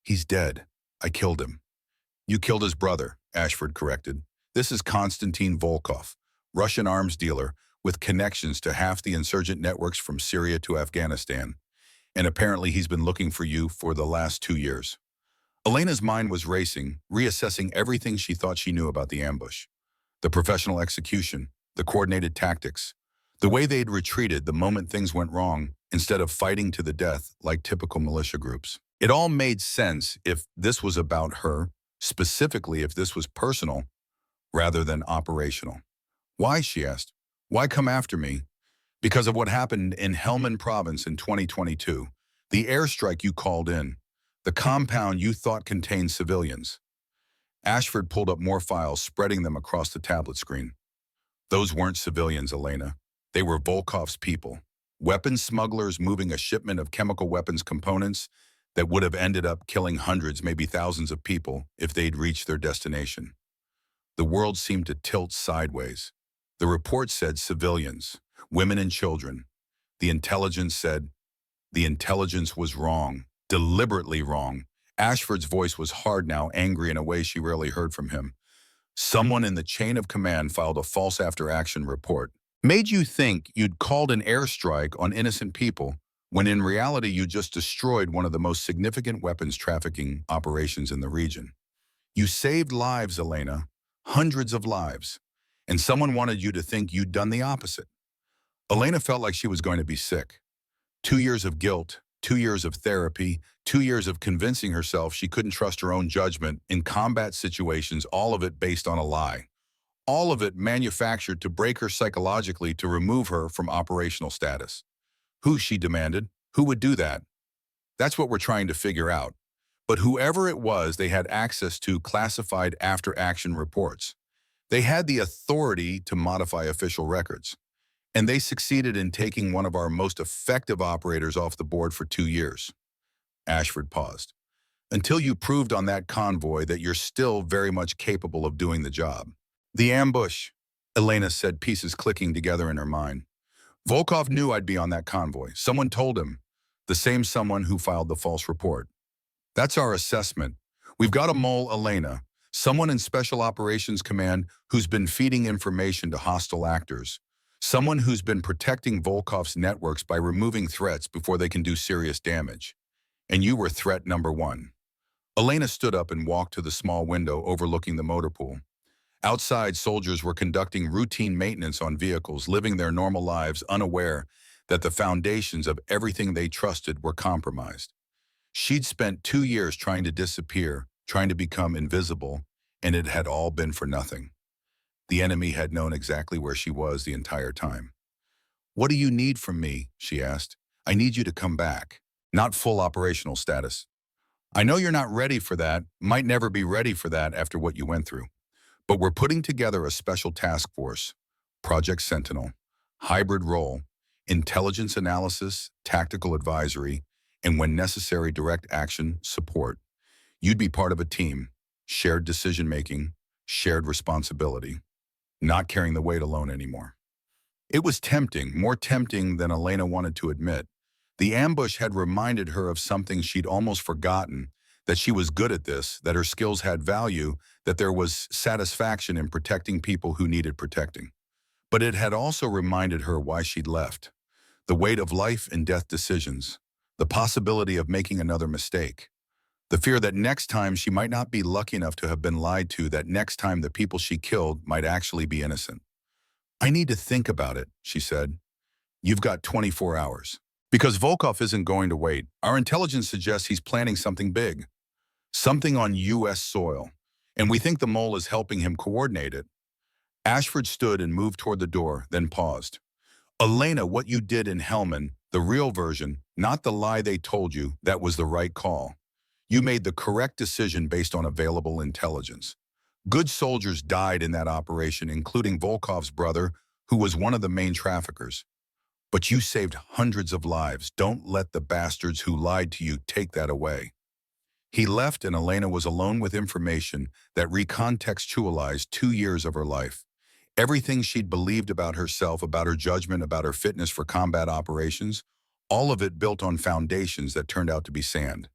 He's dead. I killed him. You killed his brother, Ashford corrected. This is Konstantin Volkov, Russian arms dealer with connections to half the insurgent networks from Syria to Afghanistan. And apparently he's been looking for you for the last 2 years. Elena's mind was racing, reassessing everything she thought she knew about the ambush. The professional execution, the coordinated tactics, the way they'd retreated the moment things went wrong instead of fighting to the death like typical militia groups. It all made sense if this was about her, specifically if this was personal rather than operational. Why, she asked. Why come after me? Because of what happened in Helmand province in 2022, the airstrike you called in, the compound you thought contained civilians. Ashford pulled up more files, spreading them across the tablet screen. Those weren't civilians, Elena. They were Volkov's people. Weapons smugglers moving a shipment of chemical weapons components that would have ended up killing hundreds, maybe thousands of people if they'd reached their destination. The world seemed to tilt sideways. The report said civilians, women and children. The intelligence said the intelligence was wrong, deliberately wrong. Ashford's voice was hard now, angry in a way she rarely heard from him. Someone in the chain of command filed a false after-action report. Made you think you'd called an airstrike on innocent people, when in reality you just destroyed one of the most significant weapons trafficking operations in the region. You saved lives, Elena, hundreds of lives, and someone wanted you to think you'd done the opposite. Elena felt like she was going to be sick. 2 years of guilt, 2 years of therapy, 2 years of convincing herself she couldn't trust her own judgment in combat situations, all of it based on a lie. All of it manufactured to break her psychologically, to remove her from operational status. Who, she demanded, who would do that? That's what we're trying to figure out. But whoever it was, they had access to classified after-action reports. They had the authority to modify official records. And they succeeded in taking one of our most effective operators off the board for 2 years. Ashford paused. Until you proved on that convoy that you're still very much capable of doing the job. The ambush, Elena said, pieces clicking together in her mind. Volkov knew I'd be on that convoy. Someone told him. The same someone who filed the false report. That's our assessment. We've got a mole, Elena, someone in Special Operations Command who's been feeding information to hostile actors. Someone who's been protecting Volkov's networks by removing threats before they can do serious damage. And you were threat number one. Elena stood up and walked to the small window overlooking the motor pool. Outside, soldiers were conducting routine maintenance on vehicles, living their normal lives unaware that the foundations of everything they trusted were compromised. She'd spent 2 years trying to disappear, trying to become invisible, and it had all been for nothing. The enemy had known exactly where she was the entire time. "What do you need from me?" she asked. "I need you to come back. Not full operational status. I know you're not ready for that, might never be ready for that after what you went through. But we're putting together a special task force, Project Sentinel, hybrid role, intelligence analysis, tactical advisory, and when necessary, direct action support. You'd be part of a team, shared decision-making, shared responsibility, not carrying the weight alone anymore." It was tempting, more tempting than Elena wanted to admit. The ambush had reminded her of something she'd almost forgotten, that she was good at this, that her skills had value, that there was satisfaction in protecting people who needed protecting. But it had also reminded her why she'd left. The weight of life and death decisions, the possibility of making another mistake, the fear that next time she might not be lucky enough to have been lied to, that next time the people she killed might actually be innocent. "I need to think about it," she said. "You've got 24 hours. Because Volkov isn't going to wait. Our intelligence suggests he's planning something big. Something on U.S. soil. And we think the mole is helping him coordinate it." Ashford stood and moved toward the door, then paused. "Elena, what you did in Helmand, the real version, not the lie they told you, that was the right call. You made the correct decision based on available intelligence. Good soldiers died in that operation, including Volkov's brother, who was one of the main traffickers. But you saved hundreds of lives. Don't let the bastards who lied to you take that away." He left, and Elena was alone with information that recontextualized 2 years of her life. Everything she'd believed about herself, about her judgment, about her fitness for combat operations, all of it built on foundations that turned out to be sand.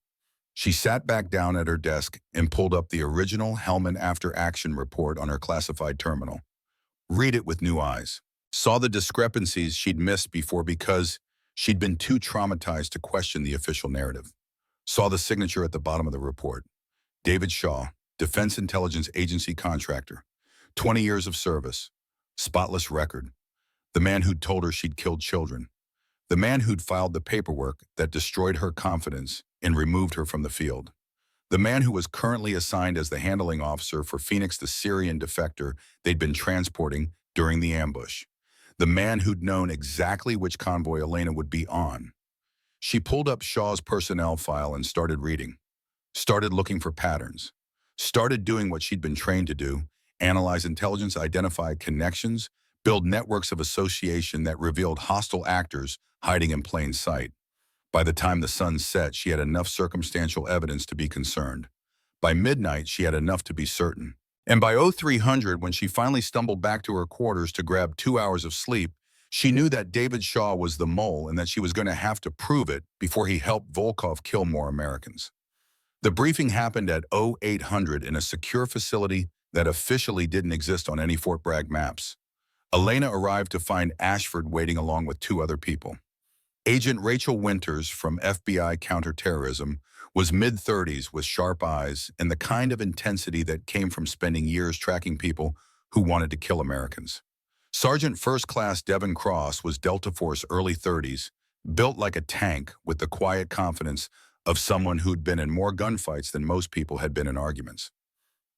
She sat back down at her desk and pulled up the original Helmand after-action report on her classified terminal. Read it with new eyes. Saw the discrepancies she'd missed before because she'd been too traumatized to question the official narrative. Saw the signature at the bottom of the report. David Shaw, Defense Intelligence Agency contractor. 20 years of service. Spotless record. The man who'd told her she'd killed children. The man who'd filed the paperwork that destroyed her confidence and removed her from the field. The man who was currently assigned as the handling officer for Phoenix, the Syrian defector they'd been transporting during the ambush. The man who'd known exactly which convoy Elena would be on. She pulled up Shaw's personnel file and started reading. Started looking for patterns. Started doing what she'd been trained to do: analyze intelligence, identify connections, build networks of association that revealed hostile actors hiding in plain sight. By the time the sun set, she had enough circumstantial evidence to be concerned. By midnight, she had enough to be certain. And by 0300, when she finally stumbled back to her quarters to grab 2 hours of sleep, she knew that David Shaw was the mole and that she was going to have to prove it before he helped Volkov kill more Americans. The briefing happened at 0800 in a secure facility that officially didn't exist on any Fort Bragg maps. Elena arrived to find Ashford waiting along with 2 other people. Agent Rachel Winters from FBI Counterterrorism was mid-30s with sharp eyes and the kind of intensity that came from spending years tracking people who wanted to kill Americans. Sergeant First Class Devin Cross was Delta Force early 30s, built like a tank with the quiet confidence of someone who'd been in more gunfights than most people had been in arguments.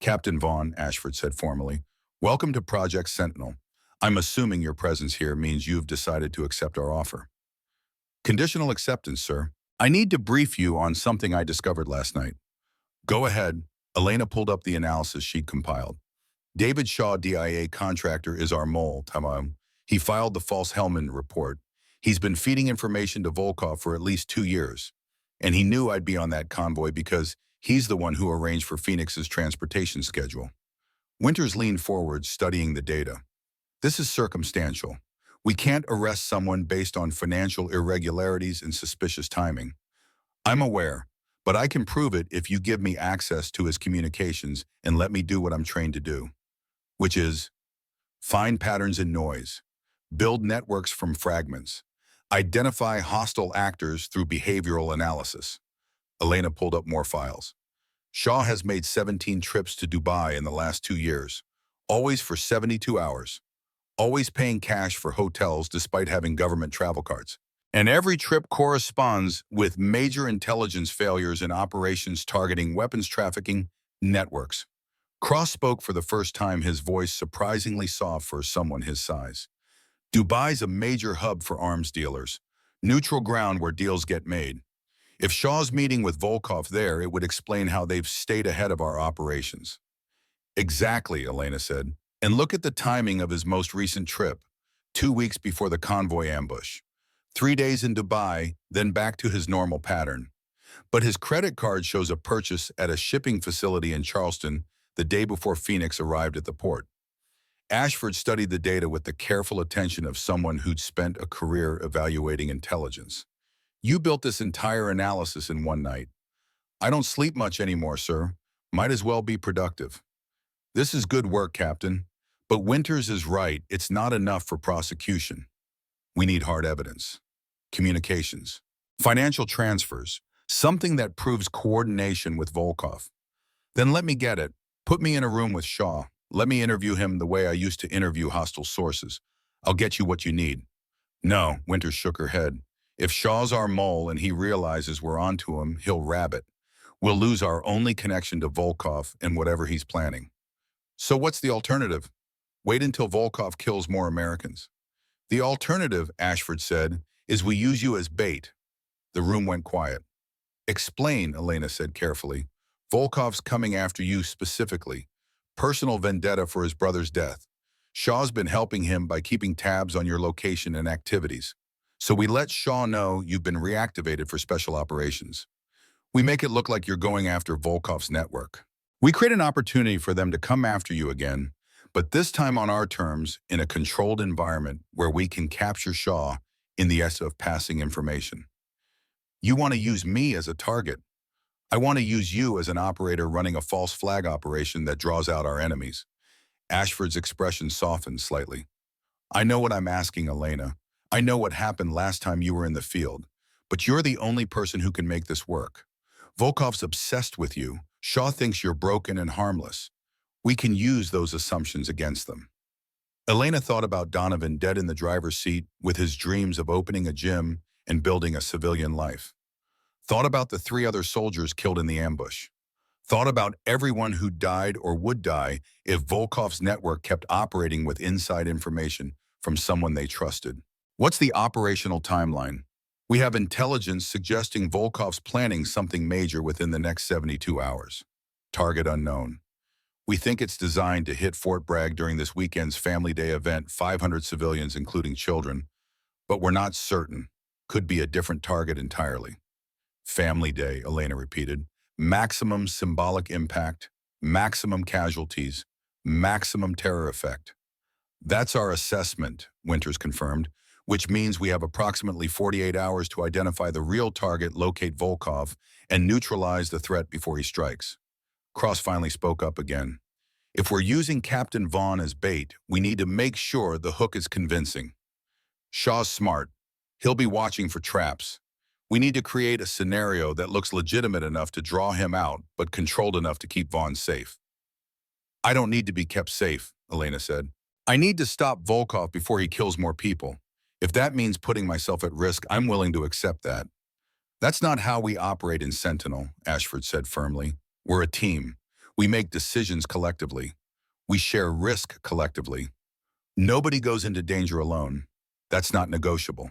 "Captain Vaughn," Ashford said formally, "welcome to Project Sentinel. I'm assuming your presence here means you've decided to accept our offer." "Conditional acceptance, sir. I need to brief you on something I discovered last night." "Go ahead." Elena pulled up the analysis she'd compiled. "David Shaw, DIA contractor, is our mole, Tamam. He filed the false Helmand report. He's been feeding information to Volkov for at least 2 years. And he knew I'd be on that convoy because he's the one who arranged for Phoenix's transportation schedule." Winters leaned forward, studying the data. "This is circumstantial. We can't arrest someone based on financial irregularities and suspicious timing. I'm aware, but I can prove it if you give me access to his communications and let me do what I'm trained to do, which is find patterns in noise, build networks from fragments, identify hostile actors through behavioral analysis. Elena pulled up more files. Shaw has made 17 trips to Dubai in the last 2 years, always for 72 hours, always paying cash for hotels despite having government travel cards. And every trip corresponds with major intelligence failures in operations targeting weapons trafficking networks. Cross spoke for the first time, his voice surprisingly soft for someone his size. Dubai's a major hub for arms dealers, neutral ground where deals get made. If Shaw's meeting with Volkov there, it would explain how they've stayed ahead of our operations. Exactly, Elena said. And look at the timing of his most recent trip, 2 weeks before the Convoy ambush. 3 days in Dubai, then back to his normal pattern. But his credit card shows a purchase at a shipping facility in Charleston the day before Phoenix arrived at the port. Ashford studied the data with the careful attention of someone who'd spent a career evaluating intelligence. You built this entire analysis in one night. I don't sleep much anymore, sir. Might as well be productive. This is good work, Captain. But Winters is right. It's not enough for prosecution. We need hard evidence. Communications. Financial transfers. Something that proves coordination with Volkov. Then let me get it. Put me in a room with Shaw. Let me interview him the way I used to interview hostile sources. I'll get you what you need. No, Winters shook her head. If Shaw's our mole and he realizes we're onto him, he'll rabbit. We'll lose our only connection to Volkov and whatever he's planning. So what's the alternative? Wait until Volkov kills more Americans. The alternative, Ashford said, is we use you as bait. The room went quiet. Explain, Elena said carefully. Volkov's coming after you specifically. Personal vendetta for his brother's death. Shaw's been helping him by keeping tabs on your location and activities. So we let Shaw know you've been reactivated for special operations. We make it look like you're going after Volkov's network. We create an opportunity for them to come after you again, but this time on our terms in a controlled environment where we can capture Shaw in the essence of passing information. You want to use me as a target. I want to use you as an operator running a false flag operation that draws out our enemies. Ashford's expression softened slightly. I know what I'm asking, Elena. I know what happened last time you were in the field, but you're the only person who can make this work. Volkov's obsessed with you. Shaw thinks you're broken and harmless. We can use those assumptions against them. Elena thought about Donovan dead in the driver's seat with his dreams of opening a gym and building a civilian life. Thought about the 3 other soldiers killed in the ambush. Thought about everyone who died or would die if Volkov's network kept operating with inside information from someone they trusted. What's the operational timeline? We have intelligence suggesting Volkov's planning something major within the next 72 hours. Target unknown. We think it's designed to hit Fort Bragg during this weekend's Family Day event, 500 civilians including children, but we're not certain. Could be a different target entirely. Family Day, Elena repeated. Maximum symbolic impact, maximum casualties, maximum terror effect. That's our assessment, Winters confirmed, which means we have approximately 48 hours to identify the real target, locate Volkov, and neutralize the threat before he strikes. Cross finally spoke up again. If we're using Captain Vaughn as bait, we need to make sure the hook is convincing. Shaw's smart. He'll be watching for traps. We need to create a scenario that looks legitimate enough to draw him out, but controlled enough to keep Vaughn safe. I don't need to be kept safe, Elena said. I need to stop Volkov before he kills more people. If that means putting myself at risk, I'm willing to accept that. That's not how we operate in Sentinel, Ashford said firmly. We're a team. We make decisions collectively. We share risk collectively. Nobody goes into danger alone. That's not negotiable.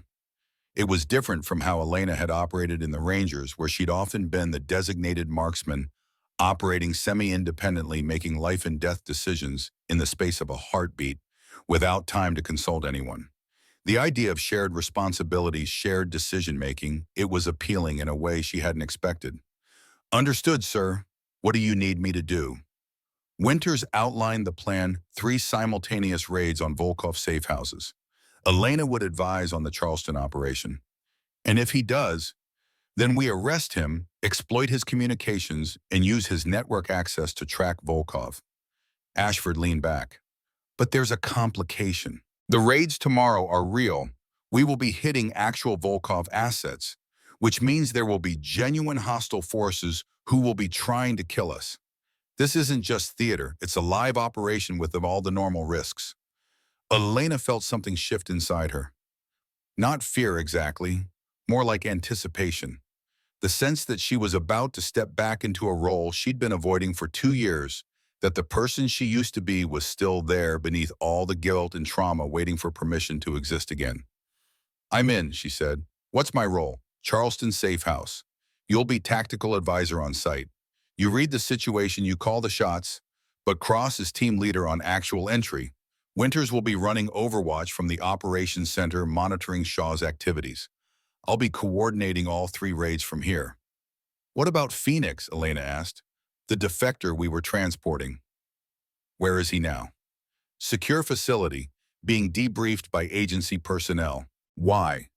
It was different from how Elena had operated in the Rangers, where she'd often been the designated marksman, operating semi-independently, making life and death decisions in the space of a heartbeat, without time to consult anyone. The idea of shared responsibilities, shared decision-making, it was appealing in a way she hadn't expected. Understood, sir. What do you need me to do? Winters outlined the plan, 3 simultaneous raids on Volkov's safe houses. Elena would advise on the Charleston operation. And if he does, then we arrest him, exploit his communications, and use his network access to track Volkov. Ashford leaned back. But there's a complication. The raids tomorrow are real. We will be hitting actual Volkov assets, which means there will be genuine hostile forces who will be trying to kill us. This isn't just theater, it's a live operation with all the normal risks. Elena felt something shift inside her. Not fear exactly, more like anticipation. The sense that she was about to step back into a role she'd been avoiding for 2 years, that the person she used to be was still there beneath all the guilt and trauma waiting for permission to exist again. "I'm in," she said. "What's my role?" "Charleston Safe House. You'll be tactical advisor on site. You read the situation, you call the shots, but Cross is team leader on actual entry. Winters will be running Overwatch from the operations center, monitoring Shaw's activities. I'll be coordinating all 3 raids from here." "What about Phoenix?" Elena asked. "The defector we were transporting." "Where is he now?" "Secure facility, being debriefed by agency personnel." "Why?"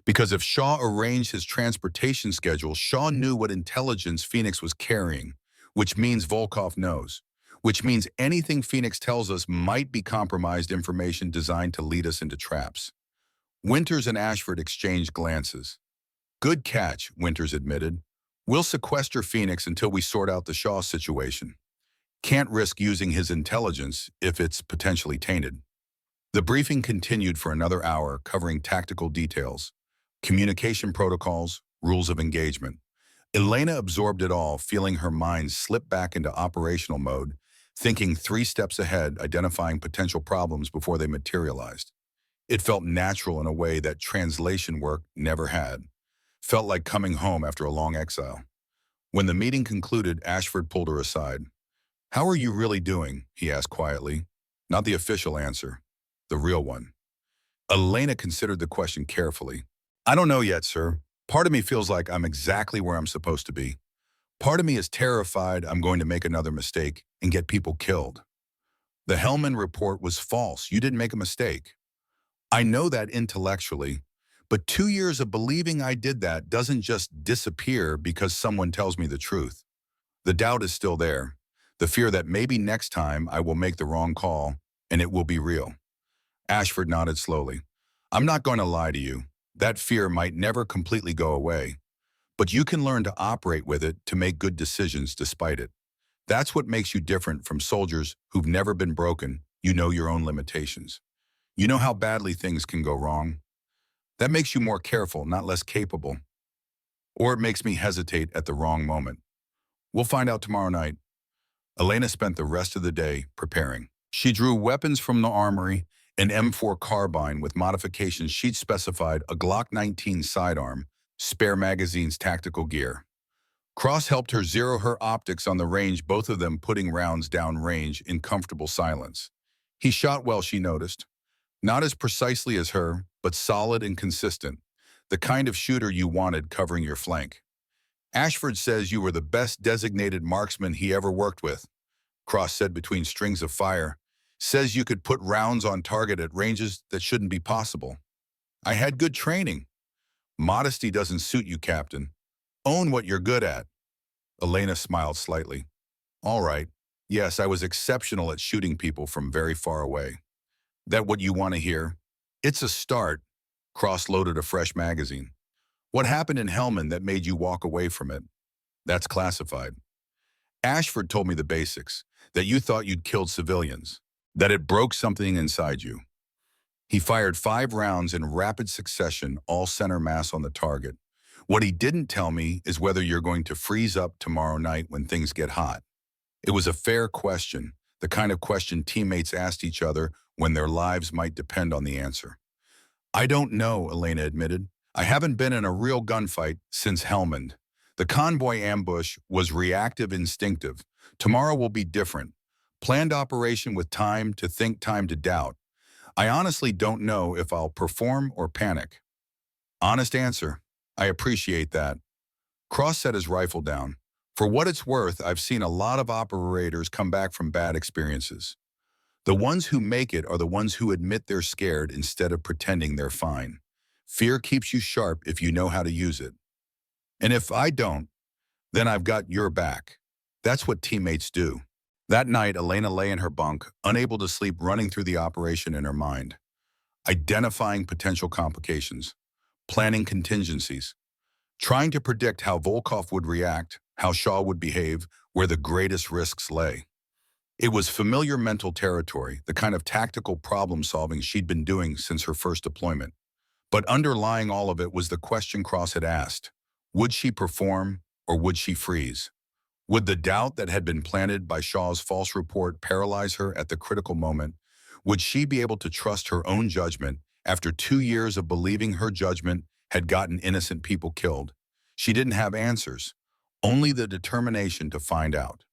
"Because if Shaw arranged his transportation schedule, Shaw knew what intelligence Phoenix was carrying, which means Volkov knows, which means anything Phoenix tells us might be compromised information designed to lead us into traps." Winters and Ashford exchanged glances. "Good catch," Winters admitted. "We'll sequester Phoenix until we sort out the Shaw situation. Can't risk using his intelligence if it's potentially tainted." The briefing continued for another hour, covering tactical details, communication protocols, rules of engagement. Elena absorbed it all, feeling her mind slip back into operational mode, thinking 3 steps ahead, identifying potential problems before they materialized. It felt natural in a way that translation work never had. Felt like coming home after a long exile. When the meeting concluded, Ashford pulled her aside. "How are you really doing?" he asked quietly. Not the official answer, the real one. Elena considered the question carefully. "I don't know yet, sir. Part of me feels like I'm exactly where I'm supposed to be. Part of me is terrified I'm going to make another mistake and get people killed." "The Hellman report was false. You didn't make a mistake." "I know that intellectually, but 2 years of believing I did that doesn't just disappear because someone tells me the truth. The doubt is still there, the fear that maybe next time I will make the wrong call and it will be real." Ashford nodded slowly. "I'm not going to lie to you. That fear might never completely go away, but you can learn to operate with it to make good decisions despite it. That's what makes you different from soldiers who've never been broken. You know your own limitations. You know how badly things can go wrong. That makes you more careful, not less capable. Or it makes me hesitate at the wrong moment. We'll find out tomorrow night." Elena spent the rest of the day preparing. She drew weapons from the armory, an M4 carbine with modifications she'd specified, a Glock 19 sidearm, spare magazines, tactical gear. Cross helped her zero her optics on the range, both of them putting rounds down range in comfortable silence. He shot well, she noticed. Not as precisely as her, but solid and consistent. The kind of shooter you wanted covering your flank. "Ashford says you were the best designated marksman he ever worked with," Cross said between strings of fire. "Says you could put rounds on target at ranges that shouldn't be possible." "I had good training." "Modesty doesn't suit you, Captain. Own what you're good at." Elena smiled slightly. "All right. Yes, I was exceptional at shooting people from very far away." "That what you want to hear?" "It's a start." Cross loaded a fresh magazine. "What happened in Hellman that made you walk away from it?" "That's classified." "Ashford told me the basics, that you thought you'd killed civilians, that it broke something inside you." He fired 5 rounds in rapid succession, all center mass on the target. "What he didn't tell me is whether you're going to freeze up tomorrow night when things get hot." It was a fair question, the kind of question teammates asked each other when their lives might depend on the answer. "I don't know," Elena admitted. "I haven't been in a real gunfight since Helmand. The convoy ambush was reactive, instinctive. Tomorrow will be different. Planned operation with time to think, time to doubt. I honestly don't know if I'll perform or panic." "Honest answer. I appreciate that." Cross set his rifle down. "For what it's worth, I've seen a lot of operators come back from bad experiences. The ones who make it are the ones who admit they're scared instead of pretending they're fine. Fear keeps you sharp if you know how to use it. And if I don't, then I've got your back. That's what teammates do. That night, Elena lay in her bunk, unable to sleep, running through the operation in her mind, identifying potential complications, planning contingencies, trying to predict how Volkov would react, how Shaw would behave, where the greatest risks lay. It was familiar mental territory, the kind of tactical problem-solving she'd been doing since her first deployment. But underlying all of it was the question Cross had asked: would she perform or would she freeze? Would the doubt that had been planted by Shaw's false report paralyze her at the critical moment? Would she be able to trust her own judgment after 2 years of believing her judgment had gotten innocent people killed? She didn't have answers, only the determination to find out.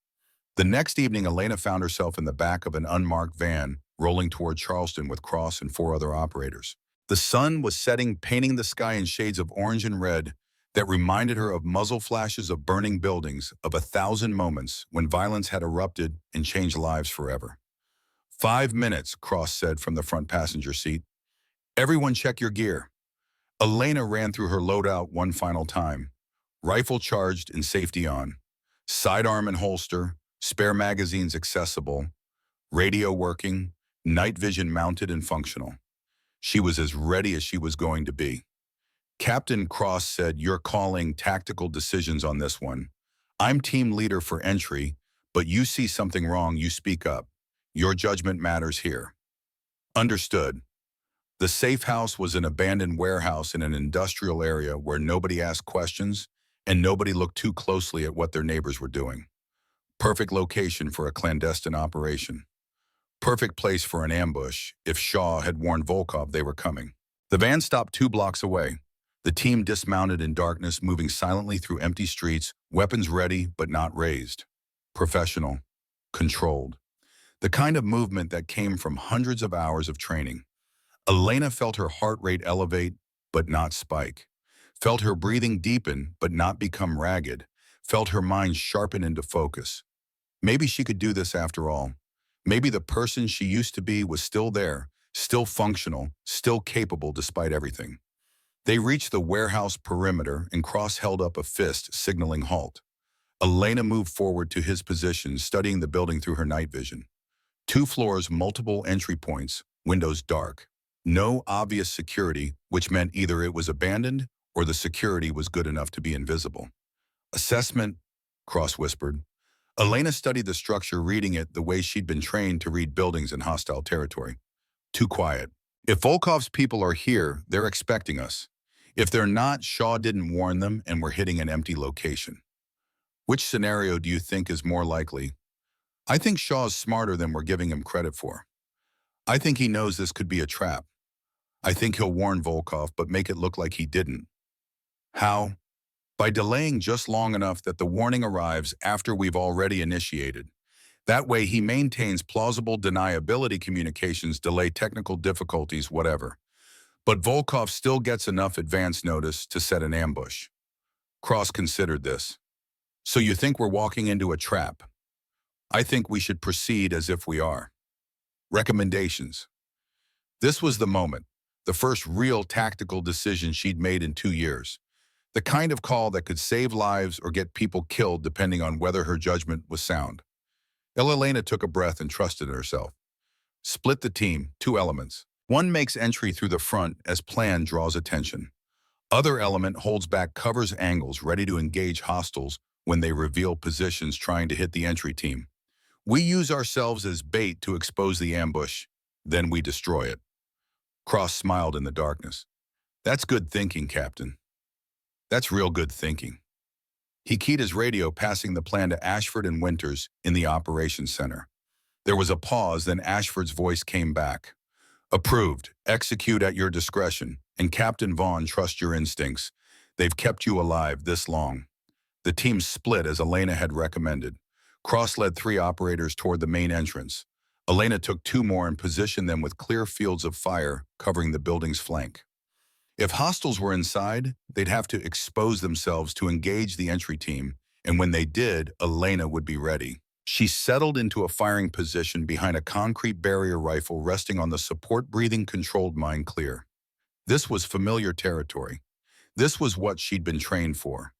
The next evening, Elena found herself in the back of an unmarked van, rolling toward Charleston with Cross and 4 other operators. The sun was setting, painting the sky in shades of orange and red that reminded her of muzzle flashes of burning buildings, of 1,000 moments when violence had erupted and changed lives forever. 5 minutes, Cross said from the front passenger seat. Everyone check your gear. Elena ran through her loadout one final time. Rifle charged and safety on. Sidearm and holster, spare magazines accessible, radio working, night vision mounted and functional. She was as ready as she was going to be. Captain Cross said, "You're calling tactical decisions on this one. I'm team leader for entry, but you see something wrong, you speak up. Your judgment matters here." Understood. The safe house was an abandoned warehouse in an industrial area where nobody asked questions and nobody looked too closely at what their neighbors were doing. Perfect location for a clandestine operation. Perfect place for an ambush if Shaw had warned Volkov they were coming. The van stopped 2 blocks away. The team dismounted in darkness, moving silently through empty streets, weapons ready but not raised. Professional, controlled. The kind of movement that came from hundreds of hours of training. Elena felt her heart rate elevate but not spike. Felt her breathing deepen but not become ragged. Felt her mind sharpen into focus. Maybe she could do this after all. Maybe the person she used to be was still there, still functional, still capable despite everything. They reached the warehouse perimeter and Cross held up a fist, signaling halt. Elena moved forward to his position, studying the building through her night vision. 2 floors, multiple entry points, windows dark. No obvious security, which meant either it was abandoned or the security was good enough to be invisible. Assessment, Cross whispered. Elena studied the structure, reading it the way she'd been trained to read buildings in hostile territory. Too quiet. If Volkov's people are here, they're expecting us. If they're not, Shaw didn't warn them and we're hitting an empty location. Which scenario do you think is more likely? I think Shaw's smarter than we're giving him credit for. I think he knows this could be a trap. I think he'll warn Volkov but make it look like he didn't. How? By delaying just long enough that the warning arrives after we've already initiated. That way he maintains plausible deniability, communications, delay, technical difficulties, whatever. But Volkov still gets enough advance notice to set an ambush. Cross considered this. So you think we're walking into a trap? I think we should proceed as if we are. Recommendations. This was the moment, the first real tactical decision she'd made in 2 years. The kind of call that could save lives or get people killed depending on whether her judgment was sound. Elena took a breath and trusted herself. Split the team, 2 elements. One makes entry through the front as planned, draws attention. Other element holds back, covers angles, ready to engage hostiles when they reveal positions trying to hit the entry team. We use ourselves as bait to expose the ambush, then we destroy it. Cross smiled in the darkness. That's good thinking, Captain. That's real good thinking. He keyed his radio, passing the plan to Ashford and Winters in the operations center. There was a pause, then Ashford's voice came back. Approved. Execute at your discretion. And Captain Vaughn, trust your instincts. They've kept you alive this long. The team split as Elena had recommended. Cross led 3 operators toward the main entrance. Elena took 2 more and positioned them with clear fields of fire covering the building's flank. If hostiles were inside, they'd have to expose themselves to engage the entry team, and when they did, Elena would be ready. She settled into a firing position behind a concrete barrier rifle resting on the support-breathing controlled mine clear. This was familiar territory. This was what she'd been trained for.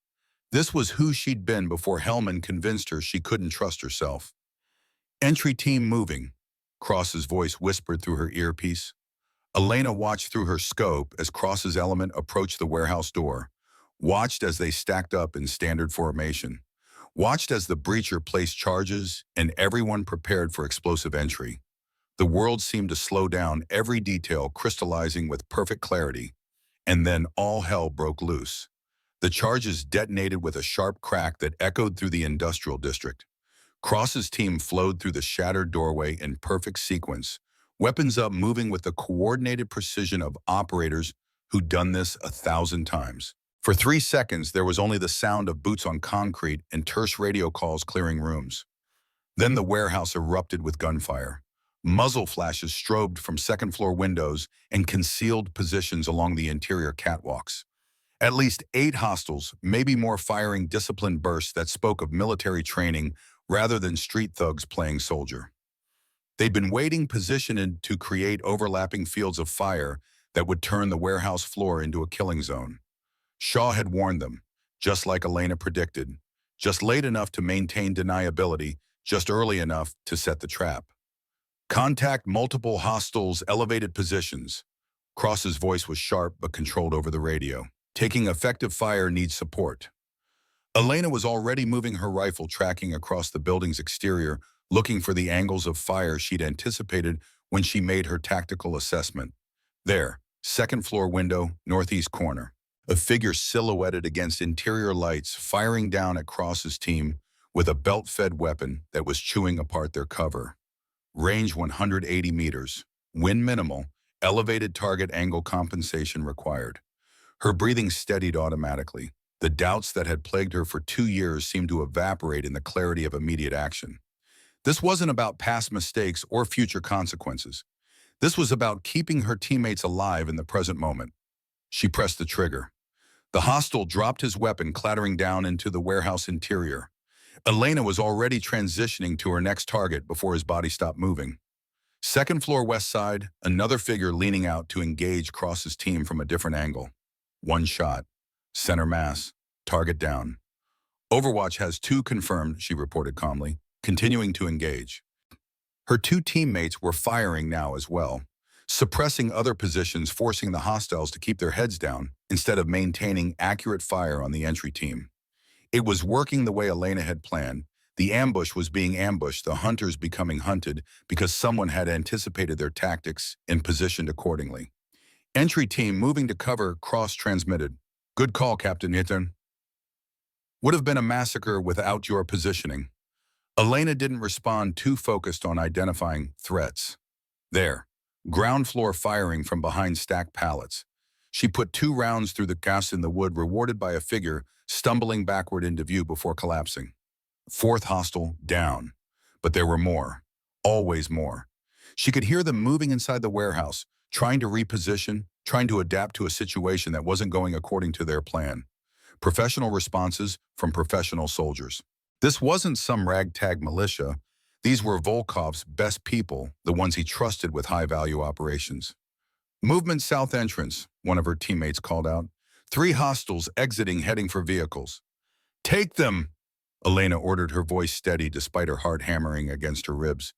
This was who she'd been before Hellman convinced her she couldn't trust herself. "Entry team moving," Cross's voice whispered through her earpiece. Elena watched through her scope as Cross's element approached the warehouse door, watched as they stacked up in standard formation, watched as the breacher placed charges and everyone prepared for explosive entry. The world seemed to slow down, every detail crystallizing with perfect clarity. And then all hell broke loose. The charges detonated with a sharp crack that echoed through the industrial district. Cross's team flowed through the shattered doorway in perfect sequence, weapons up, moving with the coordinated precision of operators who'd done this 1,000 times. For 3 seconds, there was only the sound of boots on concrete and terse radio calls clearing rooms. Then the warehouse erupted with gunfire. Muzzle flashes strobed from second-floor windows and concealed positions along the interior catwalks. At least 8 hostiles, maybe more, firing disciplined bursts that spoke of military training rather than street thugs playing soldier. They'd been waiting, positioned to create overlapping fields of fire that would turn the warehouse floor into a killing zone. Shaw had warned them, just like Elena predicted, just late enough to maintain deniability, just early enough to set the trap. "Contact multiple hostiles, elevated positions." Cross's voice was sharp but controlled over the radio. "Taking effective fire, needs support." Elena was already moving her rifle, tracking across the building's exterior, looking for the angles of fire she'd anticipated when she made her tactical assessment. There, second-floor window, northeast corner. A figure silhouetted against interior lights, firing down at Cross's team with a belt-fed weapon that was chewing apart their cover. Range 180 meters. Wind minimal. Elevated target angle compensation required. Her breathing steadied automatically. The doubts that had plagued her for 2 years seemed to evaporate in the clarity of immediate action. This wasn't about past mistakes or future consequences. This was about keeping her teammates alive in the present moment. She pressed the trigger. The hostile dropped his weapon, clattering down into the warehouse interior. Elena was already transitioning to her next target before his body stopped moving. Second floor west side, another figure leaning out to engage Cross's team from a different angle. One shot. Center mass. Target down. "Overwatch has 2 confirmed," she reported calmly, continuing to engage. Her 2 teammates were firing now as well, suppressing other positions, forcing the hostiles to keep their heads down instead of maintaining accurate fire on the entry team. It was working the way Elena had planned. The ambush was being ambushed, the hunters becoming hunted because someone had anticipated their tactics and positioned accordingly. "Entry team moving to cover," Cross transmitted. "Good call, Captain Hitton. Would have been a massacre without your positioning." Elena didn't respond, too focused on identifying threats. There, ground floor firing from behind stacked pallets. She put 2 rounds through the gaps in the wood, rewarded by a figure stumbling backward into view before collapsing. 4th hostile down. But there were more. Always more. She could hear them moving inside the warehouse, trying to reposition, trying to adapt to a situation that wasn't going according to their plan. Professional responses from professional soldiers. This wasn't some ragtag militia. These were Volkov's best people, the ones he trusted with high-value operations. "Movement south entrance," one of her teammates called out. 3 hostiles exiting, heading for vehicles. "Take them," Elena ordered, her voice steady despite her heart hammering against her ribs.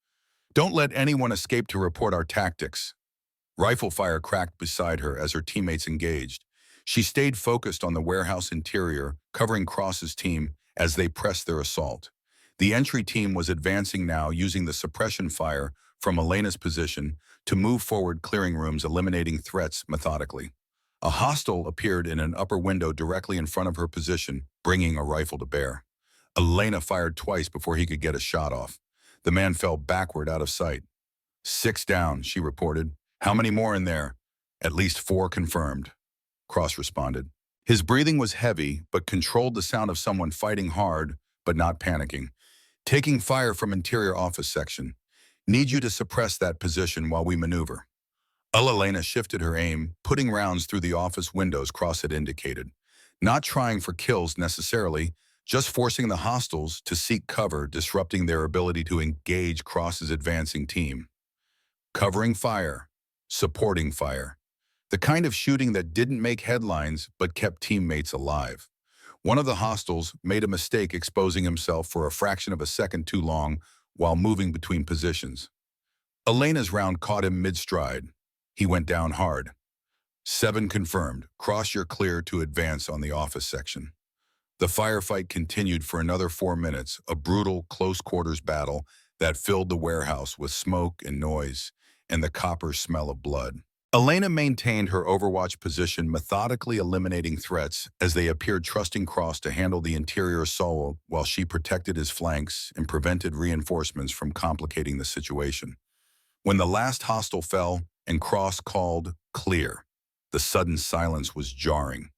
"Don't let anyone escape to report our tactics." Rifle fire cracked beside her as her teammates engaged. She stayed focused on the warehouse interior, covering Cross's team as they pressed their assault. The entry team was advancing now, using the suppression fire from Elena's position to move forward, clearing rooms, eliminating threats methodically. A hostile appeared in an upper window directly in front of her position, bringing a rifle to bear. Elena fired twice before he could get a shot off. The man fell backward out of sight. 6 down, she reported. "How many more in there?" "At least 4 confirmed," Cross responded. His breathing was heavy, but controlled the sound of someone fighting hard, but not panicking. "Taking fire from interior office section. Need you to suppress that position while we maneuver." Elena shifted her aim, putting rounds through the office windows Cross had indicated. Not trying for kills necessarily, just forcing the hostiles to seek cover, disrupting their ability to engage Cross's advancing team. Covering fire, supporting fire. The kind of shooting that didn't make headlines but kept teammates alive. One of the hostiles made a mistake exposing himself for a fraction of a second too long while moving between positions. Elena's round caught him mid-stride. He went down hard. 7 confirmed. Cross, you're clear to advance on the office section. The firefight continued for another 4 minutes, a brutal, close-quarters battle that filled the warehouse with smoke and noise and the copper smell of blood. Elena maintained her overwatch position, methodically eliminating threats as they appeared, trusting Cross to handle the interior assault while she protected his flanks and prevented reinforcements from complicating the situation. When the last hostile fell and Cross called clear, the sudden silence was jarring.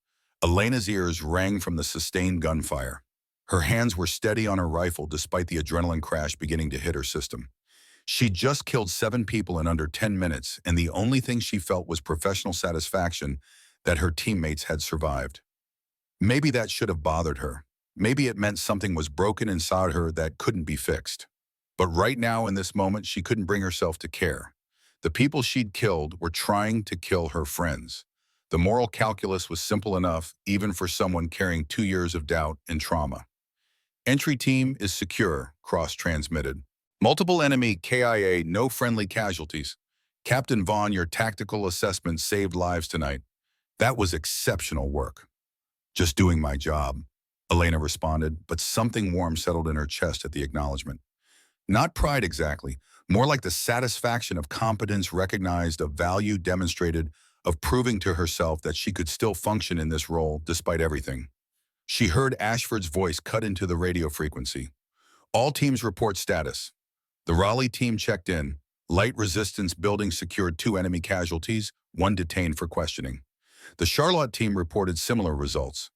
Elena's ears rang from the sustained gunfire. Her hands were steady on her rifle despite the adrenaline crash beginning to hit her system. She'd just killed 7 people in under 10 minutes, and the only thing she felt was professional satisfaction that her teammates had survived. Maybe that should have bothered her. Maybe it meant something was broken inside her that couldn't be fixed. But right now, in this moment, she couldn't bring herself to care. The people she'd killed were trying to kill her friends. The moral calculus was simple enough, even for someone carrying 2 years of doubt and trauma. Entry team is secure, Cross transmitted. Multiple enemy KIA, no friendly casualties. Captain Vaughn, your tactical assessment saved lives tonight. That was exceptional work. Just doing my job, Elena responded, but something warm settled in her chest at the acknowledgement. Not pride exactly, more like the satisfaction of competence recognized, of value demonstrated, of proving to herself that she could still function in this role despite everything. She heard Ashford's voice cut into the radio frequency. All teams report status. The Raleigh team checked in. Light resistance building secured 2 enemy casualties, 1 detained for questioning. The Charlotte team reported similar results.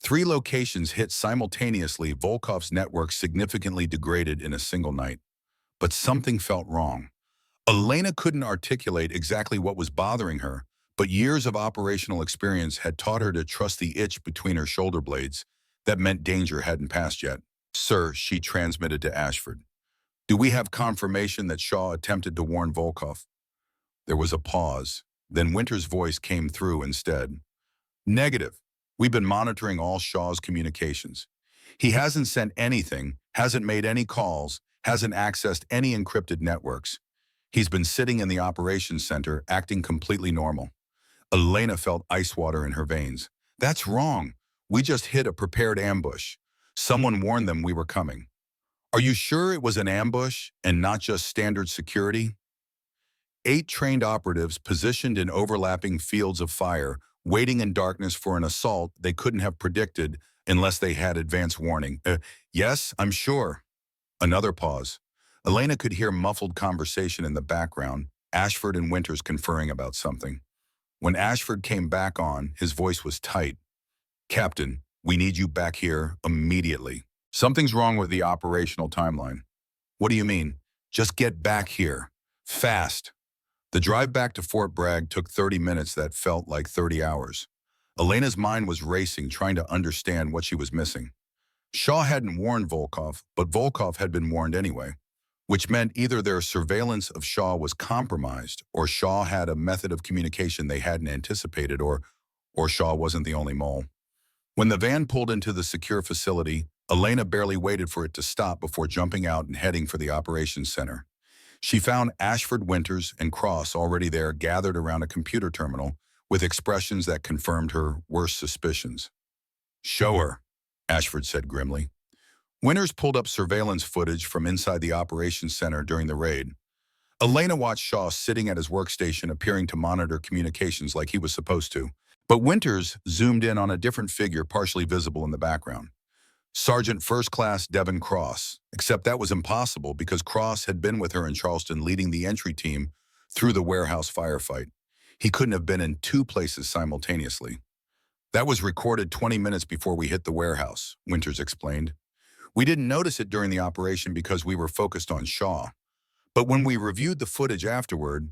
3 locations hit simultaneously. Volkov's network significantly degraded in a single night. But something felt wrong. Elena couldn't articulate exactly what was bothering her, but years of operational experience had taught her to trust the itch between her shoulder blades. That meant danger hadn't passed yet. Sir, she transmitted to Ashford. Do we have confirmation that Shaw attempted to warn Volkov? There was a pause. Then Winter's voice came through instead. Negative. We've been monitoring all Shaw's communications. He hasn't sent anything, hasn't made any calls, hasn't accessed any encrypted networks. He's been sitting in the operations center, acting completely normal. Elena felt ice water in her veins. That's wrong. We just hit a prepared ambush. Someone warned them we were coming. Are you sure it was an ambush and not just standard security? 8 trained operatives positioned in overlapping fields of fire, waiting in darkness for an assault they couldn't have predicted unless they had advance warning. Yes, I'm sure. Another pause. Elena could hear muffled conversation in the background, Ashford and Winters conferring about something. When Ashford came back on, his voice was tight. Captain, we need you back here immediately. Something's wrong with the operational timeline. What do you mean? Just get back here. Fast. The drive back to Fort Bragg took 30 minutes that felt like 30 hours. Elena's mind was racing, trying to understand what she was missing. Shaw hadn't warned Volkov, but Volkov had been warned anyway, which meant either their surveillance of Shaw was compromised, or Shaw had a method of communication they hadn't anticipated, or Shaw wasn't the only mole. When the van pulled into the secure facility, Elena barely waited for it to stop before jumping out and heading for the operations center. She found Ashford, Winters, and Cross already there, gathered around a computer terminal with expressions that confirmed her worst suspicions. Show her, Ashford said grimly. Winters pulled up surveillance footage from inside the operations center during the raid. Elena watched Shaw sitting at his workstation, appearing to monitor communications like he was supposed to. But Winters zoomed in on a different figure partially visible in the background. Sergeant First Class Devin Cross, except that was impossible because Cross had been with her in Charleston leading the entry team through the warehouse firefight. He couldn't have been in 2 places simultaneously. That was recorded 20 minutes before we hit the warehouse, Winters explained. We didn't notice it during the operation because we were focused on Shaw. But when we reviewed the footage afterward,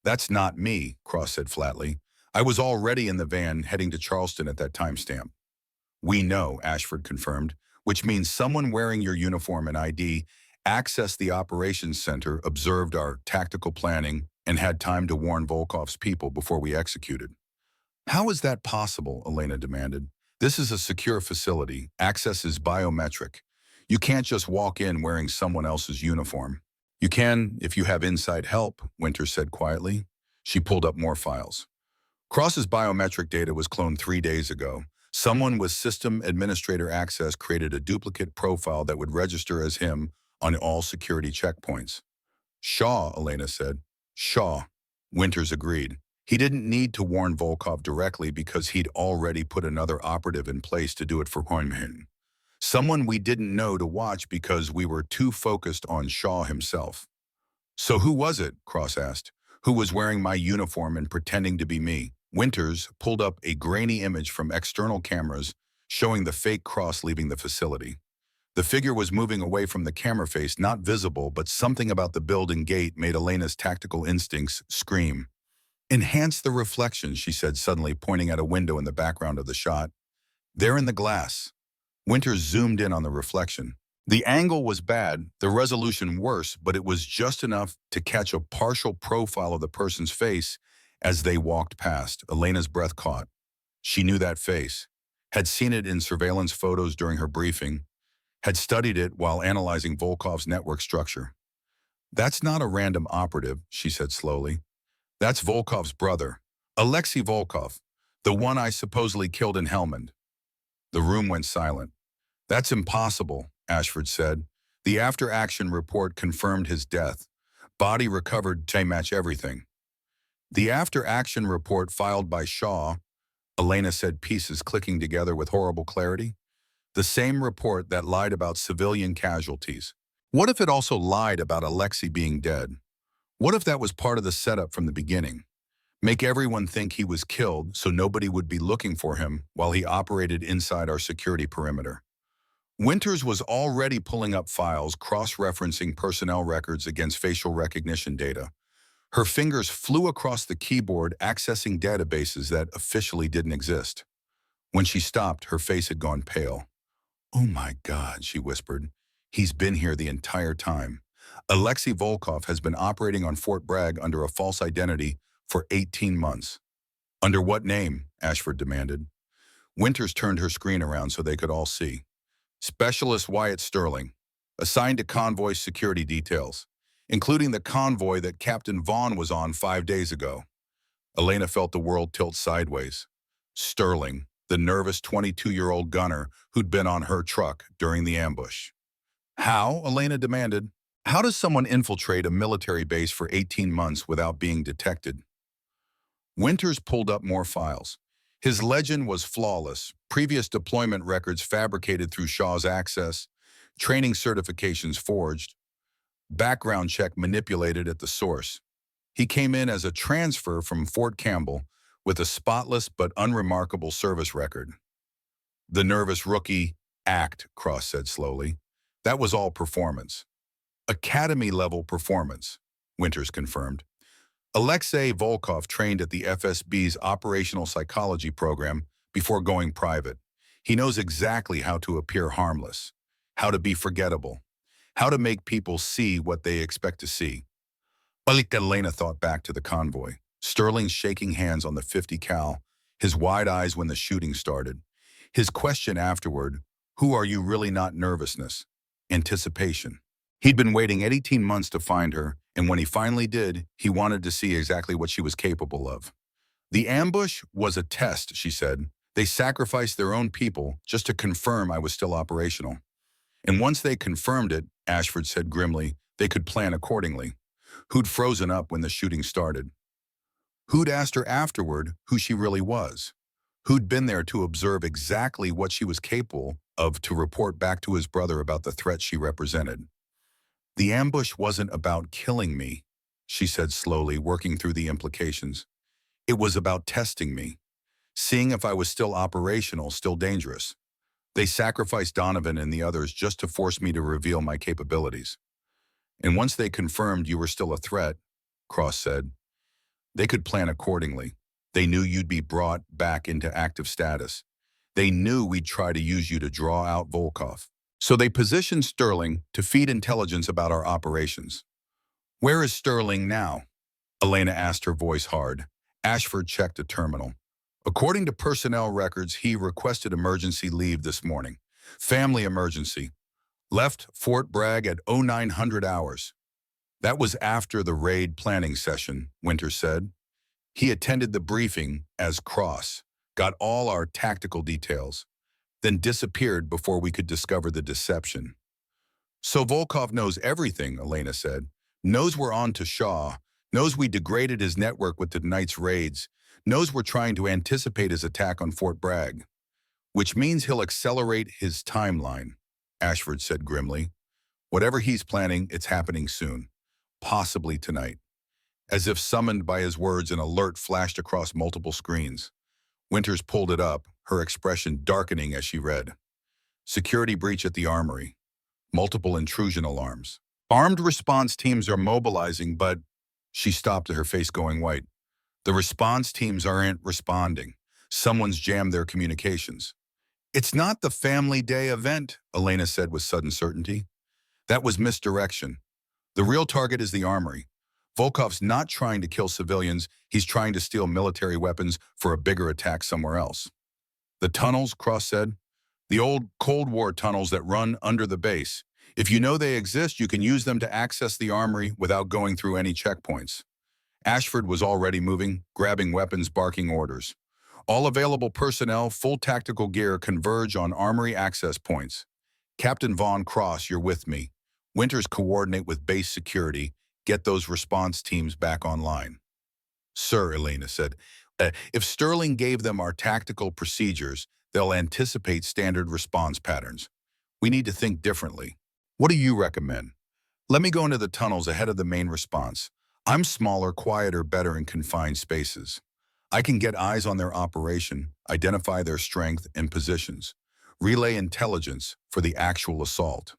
that's not me, Cross said flatly. I was already in the van heading to Charleston at that timestamp. We know, Ashford confirmed. which means someone wearing your uniform and ID accessed the operations center, observed our tactical planning, and had time to warn Volkov's people before we executed. How is that possible? Elena demanded. This is a secure facility. Access is biometric. You can't just walk in wearing someone else's uniform. You can if you have inside help, Winters said quietly. She pulled up more files. Cross's biometric data was cloned 3 days ago. Someone with system administrator access created a duplicate profile that would register as him on all security checkpoints. Shaw, Elena said. Shaw. Winters agreed. He didn't need to warn Volkov directly because he'd already put another operative in place to do it for him. Someone we didn't know to watch because we were too focused on Shaw himself. So who was it? Cross asked. Who was wearing my uniform and pretending to be me? Winters pulled up a grainy image from external cameras showing the fake Cross leaving the facility. The figure was moving away from the camera face, not visible, but something about the building gate made Elena's tactical instincts scream. Enhance the reflection, she said suddenly, pointing at a window in the background of the shot. There in the glass. Winters zoomed in on the reflection. The angle was bad, the resolution worse, but it was just enough to catch a partial profile of the person's face as they walked past. Elena's breath caught. She knew that face, had seen it in surveillance photos during her briefing, had studied it while analyzing Volkov's network structure. That's not a random operative, she said slowly. That's Volkov's brother, Alexei Volkov, the one I supposedly killed in Helmand. The room went silent. That's impossible, Ashford said. The after-action report confirmed his death. Body recovered to match everything. The after-action report filed by Shaw, Elena said, pieces clicking together with horrible clarity. The same report that lied about civilian casualties. What if it also lied about Alexei being dead? What if that was part of the setup from the beginning? Make everyone think he was killed so nobody would be looking for him while he operated inside our security perimeter. Winters was already pulling up files, cross-referencing personnel records against facial recognition data. Her fingers flew across the keyboard, accessing databases that officially didn't exist. When she stopped, her face had gone pale. Oh my God, she whispered. He's been here the entire time. Alexei Volkov has been operating on Fort Bragg under a false identity for 18 months. Under what name? Ashford demanded. Winters turned her screen around so they could all see. Specialist Wyatt Sterling, assigned to Convoy security details, including the convoy that Captain Vaughn was on 5 days ago. Elena felt the world tilt sideways. Sterling, the nervous 22-year-old gunner who'd been on her truck during the ambush. How? Elena demanded. How does someone infiltrate a military base for 18 months without being detected? Winters pulled up more files. His legend was flawless, previous deployment records fabricated through Shaw's access, training certifications forged, background check manipulated at the source. He came in as a transfer from Fort Campbell with a spotless but unremarkable service record. The nervous rookie act, Cross said slowly. That was all performance. Academy-level performance, Winters confirmed. Alexei Volkov trained at the FSB's operational psychology program before going private. He knows exactly how to appear harmless, how to be forgettable, how to make people see what they expect to see. Elena thought back to the convoy, Sterling shaking hands on the 50 cal, his wide eyes when the shooting started. His question afterward, who are you really? Not nervousness, anticipation. He'd been waiting 18 months to find her, and when he finally did, he wanted to see exactly what she was capable of. The ambush was a test, she said. They sacrificed their own people just to confirm I was still operational. And once they confirmed it, Ashford said grimly, they could plan accordingly. Who'd frozen up when the shooting started? Who'd asked her afterward who she really was? Who'd been there to observe exactly what she was capable of to report back to his brother about the threat she represented? The ambush wasn't about killing me, she said slowly, working through the implications. It was about testing me, seeing if I was still operational, still dangerous. They sacrificed Donovan and the others just to force me to reveal my capabilities. And once they confirmed you were still a threat, Cross said, they could plan accordingly. They knew you'd be brought back into active status. They knew we'd try to use you to draw out Volkov. So they positioned Sterling to feed intelligence about our operations. Where is Sterling now? Elena asked, her voice hard. Ashford checked a terminal. According to personnel records, he requested emergency leave this morning. Family emergency. Left Fort Bragg at 0900 hours. That was after the raid planning session, Winters said. He attended the briefing as Cross, got all our tactical details, then disappeared before we could discover the deception. So Volkov knows everything, Elena said. Knows we're on to Shaw, knows we degraded his network with tonight's raids, knows we're trying to anticipate his attack on Fort Bragg, which means he'll accelerate his timeline, Ashford said grimly. Whatever he's planning, it's happening soon, possibly tonight. As if summoned by his words, an alert flashed across multiple screens. Winters pulled it up, her expression darkening as she read. Security breach at the armory. Multiple intrusion alarms. Armed response teams are mobilizing, but... She stopped, her face going white. The response teams aren't responding. Someone's jammed their communications. It's not the Family Day event, Elena said with sudden certainty. That was misdirection. The real target is the armory. Volkov's not trying to kill civilians, he's trying to steal military weapons for a bigger attack somewhere else. The tunnels, Cross said. The old Cold War tunnels that run under the base. If you know they exist, you can use them to access the armory without going through any checkpoints. Ashford was already moving, grabbing weapons, barking orders. All available personnel, full tactical gear, converge on armory access points. Captain Von Cross, you're with me. Winters, coordinate with base security. Get those response teams back online. Sir, Elena said, if Sterling gave them our tactical procedures, they'll anticipate standard response patterns. We need to think differently. What do you recommend? Let me go into the tunnels ahead of the main response. I'm smaller, quieter, better in confined spaces. I can get eyes on their operation, identify their strength and positions, relay intelligence for the actual assault.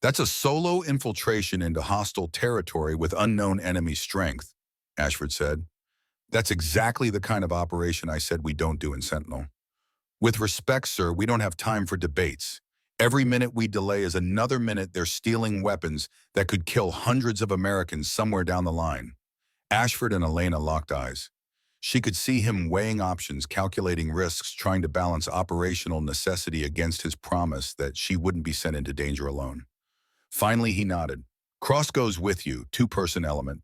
That's a solo infiltration into hostile territory with unknown enemy strength, Ashford said. That's exactly the kind of operation I said we don't do in Sentinel. With respect, sir, we don't have time for debates. Every minute we delay is another minute they're stealing weapons that could kill hundreds of Americans somewhere down the line. Ashford and Elena locked eyes. She could see him weighing options, calculating risks, trying to balance operational necessity against his promise that she wouldn't be sent into danger alone. Finally, he nodded. Cross goes with you, two-person element.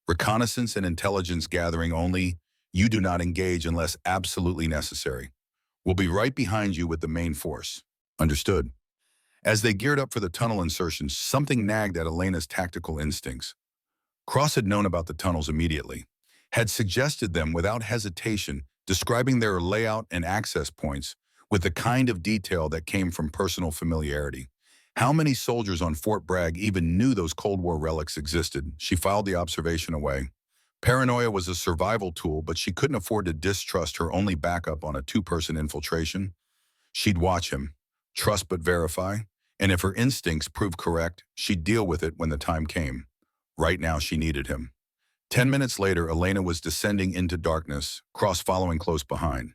Reconnaissance and intelligence gathering only. You do not engage unless absolutely necessary. We'll be right behind you with the main force. Understood. As they geared up for the tunnel insertion, something nagged at Elena's tactical instincts. Cross had known about the tunnels immediately, had suggested them without hesitation, describing their layout and access points with the kind of detail that came from personal familiarity. How many soldiers on Fort Bragg even knew those Cold War relics existed? She filed the observation away. Paranoia was a survival tool, but she couldn't afford to distrust her only backup on a two-person infiltration. She'd watch him, trust but verify, and if her instincts proved correct, she'd deal with it when the time came. Right now, she needed him. 10 minutes later, Elena was descending into darkness, Cross following close behind.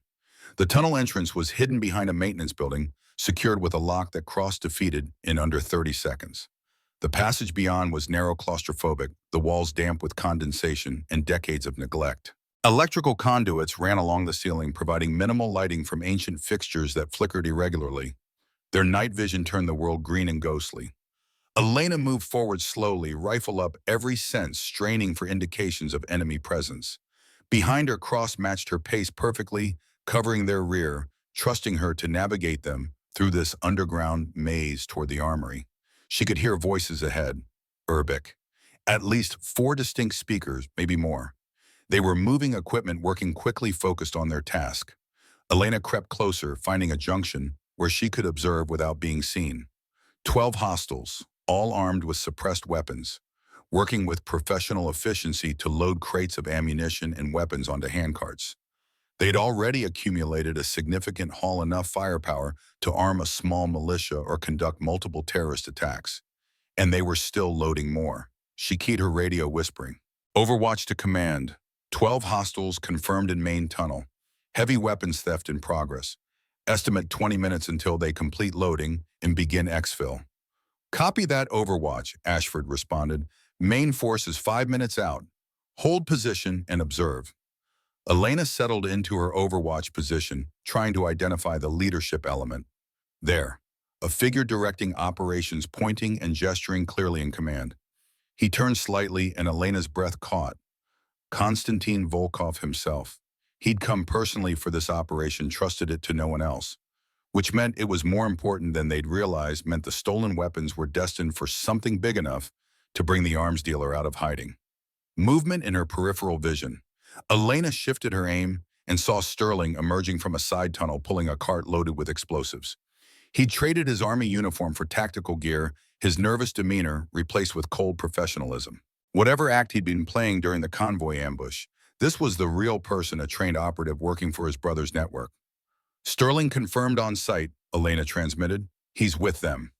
The tunnel entrance was hidden behind a maintenance building, secured with a lock that Cross defeated in under 30 seconds. The passage beyond was narrow, claustrophobic, the walls damp with condensation and decades of neglect. Electrical conduits ran along the ceiling, providing minimal lighting from ancient fixtures that flickered irregularly. Their night vision turned the world green and ghostly. Elena moved forward slowly, rifle up, every sense straining for indications of enemy presence. Behind her, Cross matched her pace perfectly, covering their rear, trusting her to navigate them through this underground maze toward the armory. She could hear voices ahead. Urbic. At least 4 distinct speakers, maybe more. They were moving equipment, working quickly, focused on their task. Elena crept closer, finding a junction where she could observe without being seen. 12 hostiles, all armed with suppressed weapons, working with professional efficiency to load crates of ammunition and weapons onto handcarts. They'd already accumulated a significant haul, enough firepower to arm a small militia or conduct multiple terrorist attacks. And they were still loading more. She keyed her radio, whispering. Overwatch to command. 12 hostiles confirmed in main tunnel. Heavy weapons theft in progress. Estimate 20 minutes until they complete loading and begin exfil. Copy that, Overwatch, Ashford responded. Main force is 5 minutes out. Hold position and observe. Elena settled into her Overwatch position, trying to identify the leadership element. There, a figure directing operations, pointing and gesturing clearly in command. He turned slightly and Elena's breath caught. Konstantin Volkov himself. He'd come personally for this operation, trusted it to no one else. Which meant it was more important than they'd realized, meant the stolen weapons were destined for something big enough to bring the arms dealer out of hiding. Movement in her peripheral vision. Elena shifted her aim and saw Sterling emerging from a side tunnel pulling a cart loaded with explosives. He'd traded his army uniform for tactical gear, his nervous demeanor replaced with cold professionalism. Whatever act he'd been playing during the convoy ambush, this was the real person, a trained operative working for his brother's network. Sterling confirmed on site, Elena transmitted. He's with them.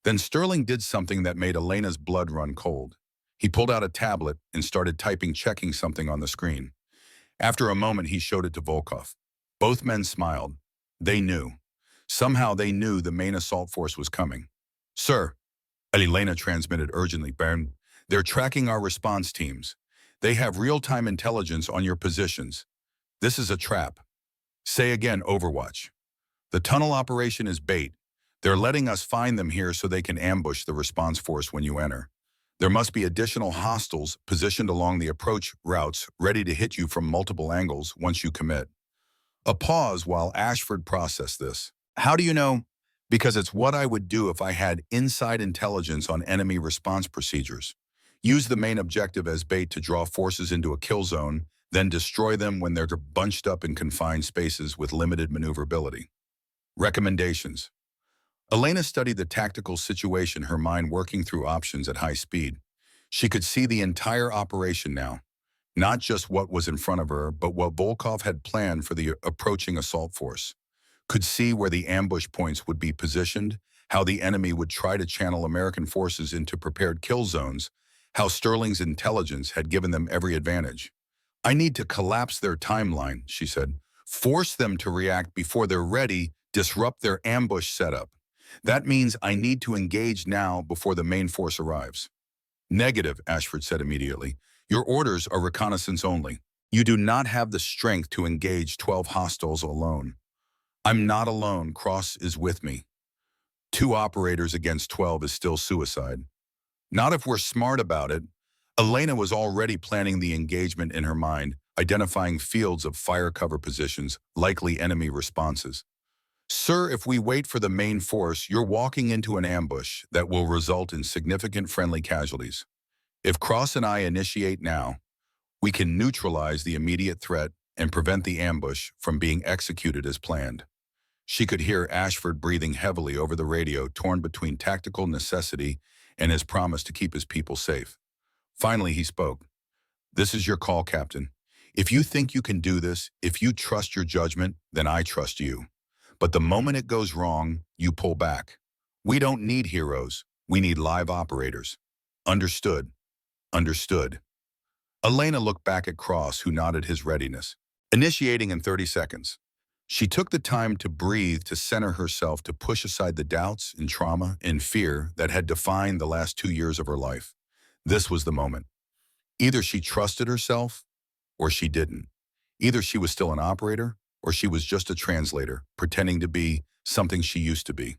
Then Sterling did something that made Elena's blood run cold. He pulled out a tablet and started typing, checking something on the screen. After a moment, he showed it to Volkov. Both men smiled. They knew. Somehow they knew the main assault force was coming. Sir, Elena transmitted urgently, Baron, they're tracking our response teams. They have real-time intelligence on your positions. This is a trap. Say again, Overwatch. The tunnel operation is bait. They're letting us find them here so they can ambush the response force when you enter. There must be additional hostiles positioned along the approach routes, ready to hit you from multiple angles once you commit. A pause while Ashford processed this. How do you know? Because it's what I would do if I had inside intelligence on enemy response procedures. Use the main objective as bait to draw forces into a kill zone, then destroy them when they're bunched up in confined spaces with limited maneuverability. Recommendations. Elena studied the tactical situation, her mind working through options at high speed. She could see the entire operation now, not just what was in front of her, but what Volkov had planned for the approaching assault force. Could see where the ambush points would be positioned, how the enemy would try to channel American forces into prepared kill zones, how Sterling's intelligence had given them every advantage. I need to collapse their timeline, she said. Force them to react before they're ready, disrupt their ambush setup. That means I need to engage now before the main force arrives. Negative, Ashford said immediately. Your orders are reconnaissance only. You do not have the strength to engage 12 hostiles alone. I'm not alone. Cross is with me. 2 operators against 12 is still suicide. Not if we're smart about it. Elena was already planning the engagement in her mind, identifying fields of fire cover positions, likely enemy responses. Sir, if we wait for the main force, you're walking into an ambush that will result in significant friendly casualties. If Cross and I initiate now, we can neutralize the immediate threat and prevent the ambush from being executed as planned. She could hear Ashford breathing heavily over the radio, torn between tactical necessity and his promise to keep his people safe. Finally, he spoke. This is your call, Captain. If you think you can do this, if you trust your judgment, then I trust you. But the moment it goes wrong, you pull back. We don't need heroes. We need live operators. Understood. Understood. Elena looked back at Cross, who nodded his readiness. Initiating in 30 seconds. She took the time to breathe, to center herself, to push aside the doubts and trauma and fear that had defined the last 2 years of her life. This was the moment. Either she trusted herself or she didn't. Either she was still an operator or she was just a translator, pretending to be something she used to be.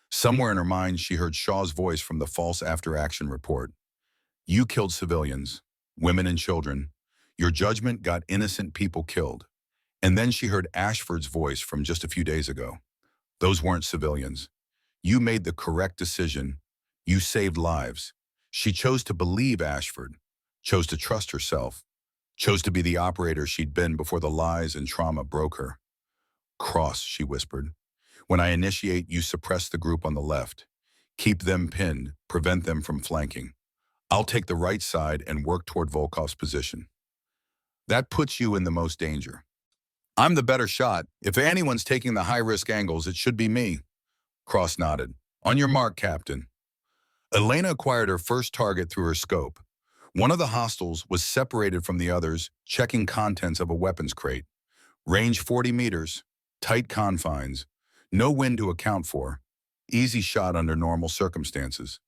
Somewhere in her mind, she heard Shaw's voice from the false after-action report. You killed civilians, women and children. Your judgment got innocent people killed. And then she heard Ashford's voice from just a few days ago. Those weren't civilians. You made the correct decision. You saved lives. She chose to believe Ashford, chose to trust herself, chose to be the operator she'd been before the lies and trauma broke her. Cross, she whispered. When I initiate, you suppress the group on the left. Keep them pinned, prevent them from flanking. I'll take the right side and work toward Volkov's position. That puts you in the most danger. I'm the better shot. If anyone's taking the high-risk angles, it should be me. Cross nodded. On your mark, Captain. Elena acquired her first target through her scope. One of the hostiles was separated from the others, checking contents of a weapons crate. Range 40 meters. Tight confines, no wind to account for, easy shot under normal circumstances.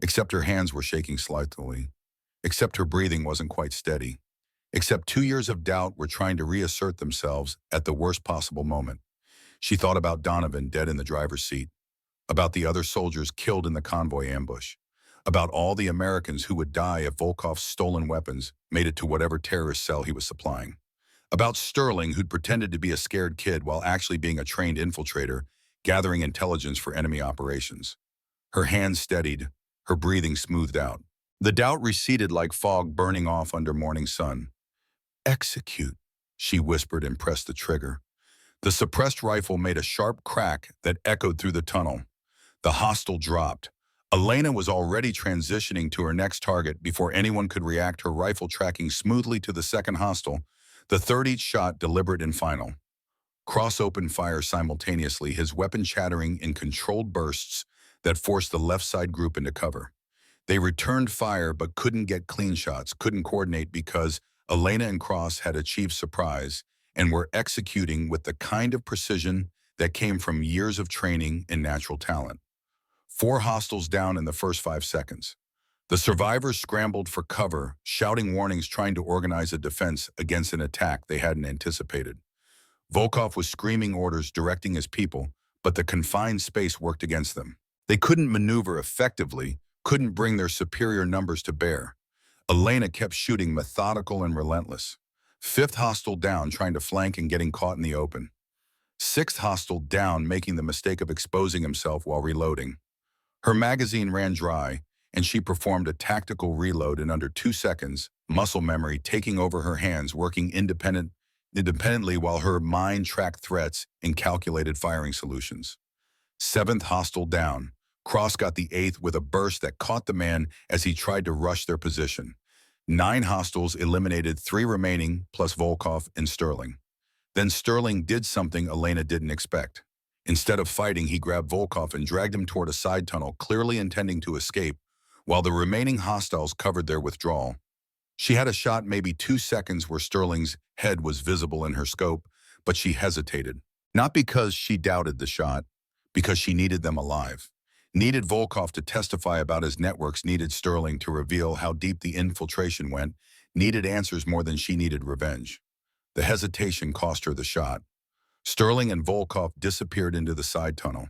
Except her hands were shaking slightly. Except her breathing wasn't quite steady. Except 2 years of doubt were trying to reassert themselves at the worst possible moment. She thought about Donovan dead in the driver's seat, about the other soldiers killed in the convoy ambush, about all the Americans who would die if Volkov's stolen weapons made it to whatever terrorist cell he was supplying, about Sterling, who'd pretended to be a scared kid while actually being a trained infiltrator, gathering intelligence for enemy operations. Her hands steadied, her breathing smoothed out. The doubt receded like fog burning off under morning sun. "Execute," she whispered and pressed the trigger. The suppressed rifle made a sharp crack that echoed through the tunnel. The hostile dropped. Elena was already transitioning to her next target before anyone could react, her rifle tracking smoothly to the second hostile, the third each shot deliberate and final. Cross opened fire simultaneously, his weapon chattering in controlled bursts that forced the left side group into cover. They returned fire but couldn't get clean shots, couldn't coordinate because Elena and Cross had achieved surprise and were executing with the kind of precision that came from years of training and natural talent. 4 hostiles down in the first 5 seconds. The survivors scrambled for cover, shouting warnings, trying to organize a defense against an attack they hadn't anticipated. Volkov was screaming orders, directing his people, but the confined space worked against them. They couldn't maneuver effectively, couldn't bring their superior numbers to bear. Elena kept shooting, methodical and relentless. 5th hostile down, trying to flank and getting caught in the open. 6th hostile down, making the mistake of exposing himself while reloading. Her magazine ran dry, and she performed a tactical reload in under 2 seconds, muscle memory taking over her hands, working independently while her mind tracked threats and calculated firing solutions. 7th hostile down. Cross got the 8th with a burst that caught the man as he tried to rush their position. 9 hostiles eliminated, 3 remaining, plus Volkov and Sterling. Then Sterling did something Elena didn't expect. Instead of fighting, he grabbed Volkov and dragged him toward a side tunnel, clearly intending to escape, while the remaining hostiles covered their withdrawal. She had a shot maybe 2 seconds where Sterling's head was visible in her scope, but she hesitated. Not because she doubted the shot, because she needed them alive. Needed Volkov to testify about his networks, needed Sterling to reveal how deep the infiltration went, needed answers more than she needed revenge. The hesitation cost her the shot. Sterling and Volkov disappeared into the side tunnel.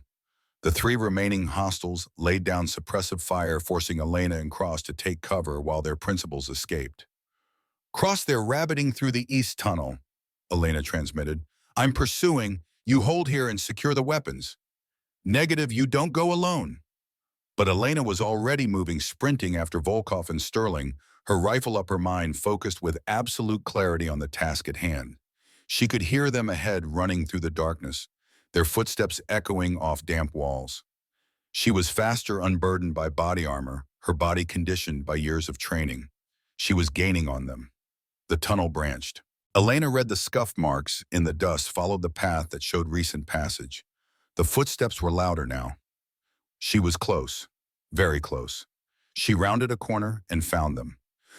The 3 remaining hostiles laid down suppressive fire, forcing Elena and Cross to take cover while their principals escaped. "Cross, they're rabbiting through the east tunnel," Elena transmitted. "I'm pursuing. You hold here and secure the weapons." "Negative, you don't go alone." But Elena was already moving, sprinting after Volkov and Sterling, her rifle up, her mind focused with absolute clarity on the task at hand. She could hear them ahead running through the darkness, their footsteps echoing off damp walls. She was faster, unburdened by body armor, her body conditioned by years of training. She was gaining on them. The tunnel branched. Elena read the scuff marks in the dust, followed the path that showed recent passage. The footsteps were louder now. She was close, very close. She rounded a corner and found them.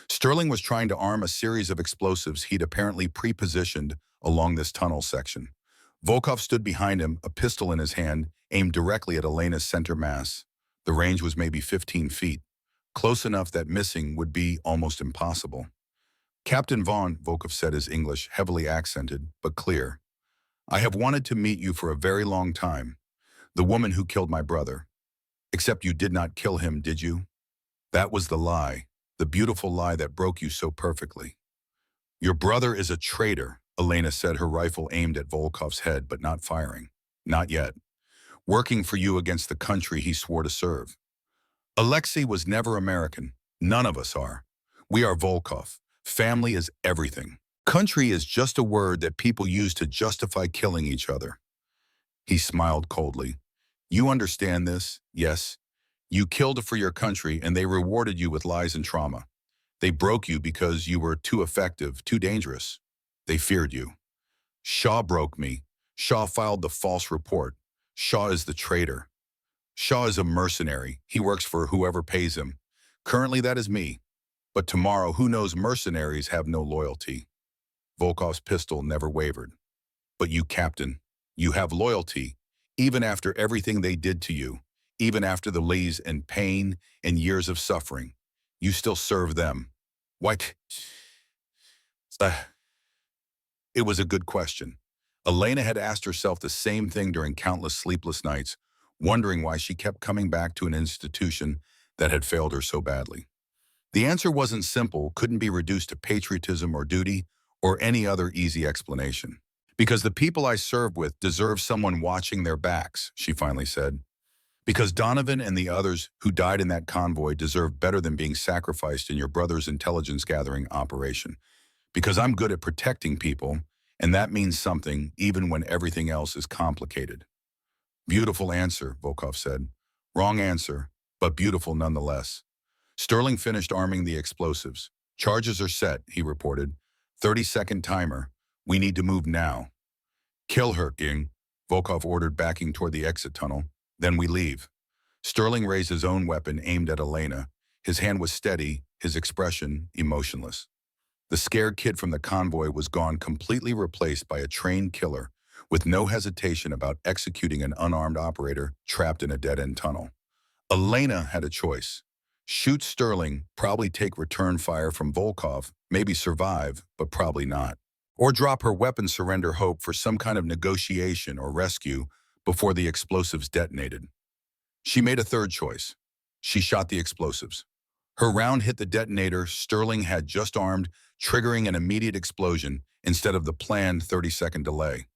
Sterling was trying to arm a series of explosives he'd apparently pre-positioned along this tunnel section. Volkov stood behind him, a pistol in his hand, aimed directly at Elena's center mass. The range was maybe 15 feet, close enough that missing would be almost impossible. "Captain Vaughn," Volkov said, his English heavily accented, but clear. "I have wanted to meet you for a very long time. The woman who killed my brother. Except you did not kill him, did you? That was the lie, the beautiful lie that broke you so perfectly." "Your brother is a traitor," Elena said, her rifle aimed at Volkov's head but not firing. "Not yet. Working for you against the country he swore to serve. Alexei was never American. None of us are. We are Volkov. Family is everything. Country is just a word that people use to justify killing each other." He smiled coldly. "You understand this, yes? You killed for your country and they rewarded you with lies and trauma. They broke you because you were too effective, too dangerous. They feared you. Shaw broke me. Shaw filed the false report. Shaw is the traitor. Shaw is a mercenary. He works for whoever pays him. Currently that is me. But tomorrow, who knows, mercenaries have no loyalty." Volkov's pistol never wavered. "But you, Captain, You have loyalty, even after everything they did to you, even after the lays and pain and years of suffering. You still serve them. What? It was a good question. Elena had asked herself the same thing during countless sleepless nights, wondering why she kept coming back to an institution that had failed her so badly. The answer wasn't simple, couldn't be reduced to patriotism or duty or any other easy explanation. Because the people I serve with deserve someone watching their backs, she finally said. Because Donovan and the others who died in that convoy deserve better than being sacrificed in your brother's intelligence gathering operation. Because I'm good at protecting people, and that means something even when everything else is complicated. Beautiful answer, Volkov said. Wrong answer, but beautiful nonetheless. Sterling finished arming the explosives. Charges are set, he reported. 30-second timer. We need to move now. Kill her, Ging, Volkov ordered, backing toward the exit tunnel. Then we leave. Sterling raised his own weapon, aimed at Elena. His hand was steady, his expression emotionless. The scared kid from the convoy was gone, completely replaced by a trained killer, with no hesitation about executing an unarmed operator trapped in a dead-end tunnel. Elena had a choice. Shoot Sterling, probably take return fire from Volkov, maybe survive, but probably not. Or drop her weapon, surrender hope for some kind of negotiation or rescue before the explosives detonated. She made a third choice. She shot the explosives. Her round hit the detonator Sterling had just armed, triggering an immediate explosion instead of the planned 30-second delay.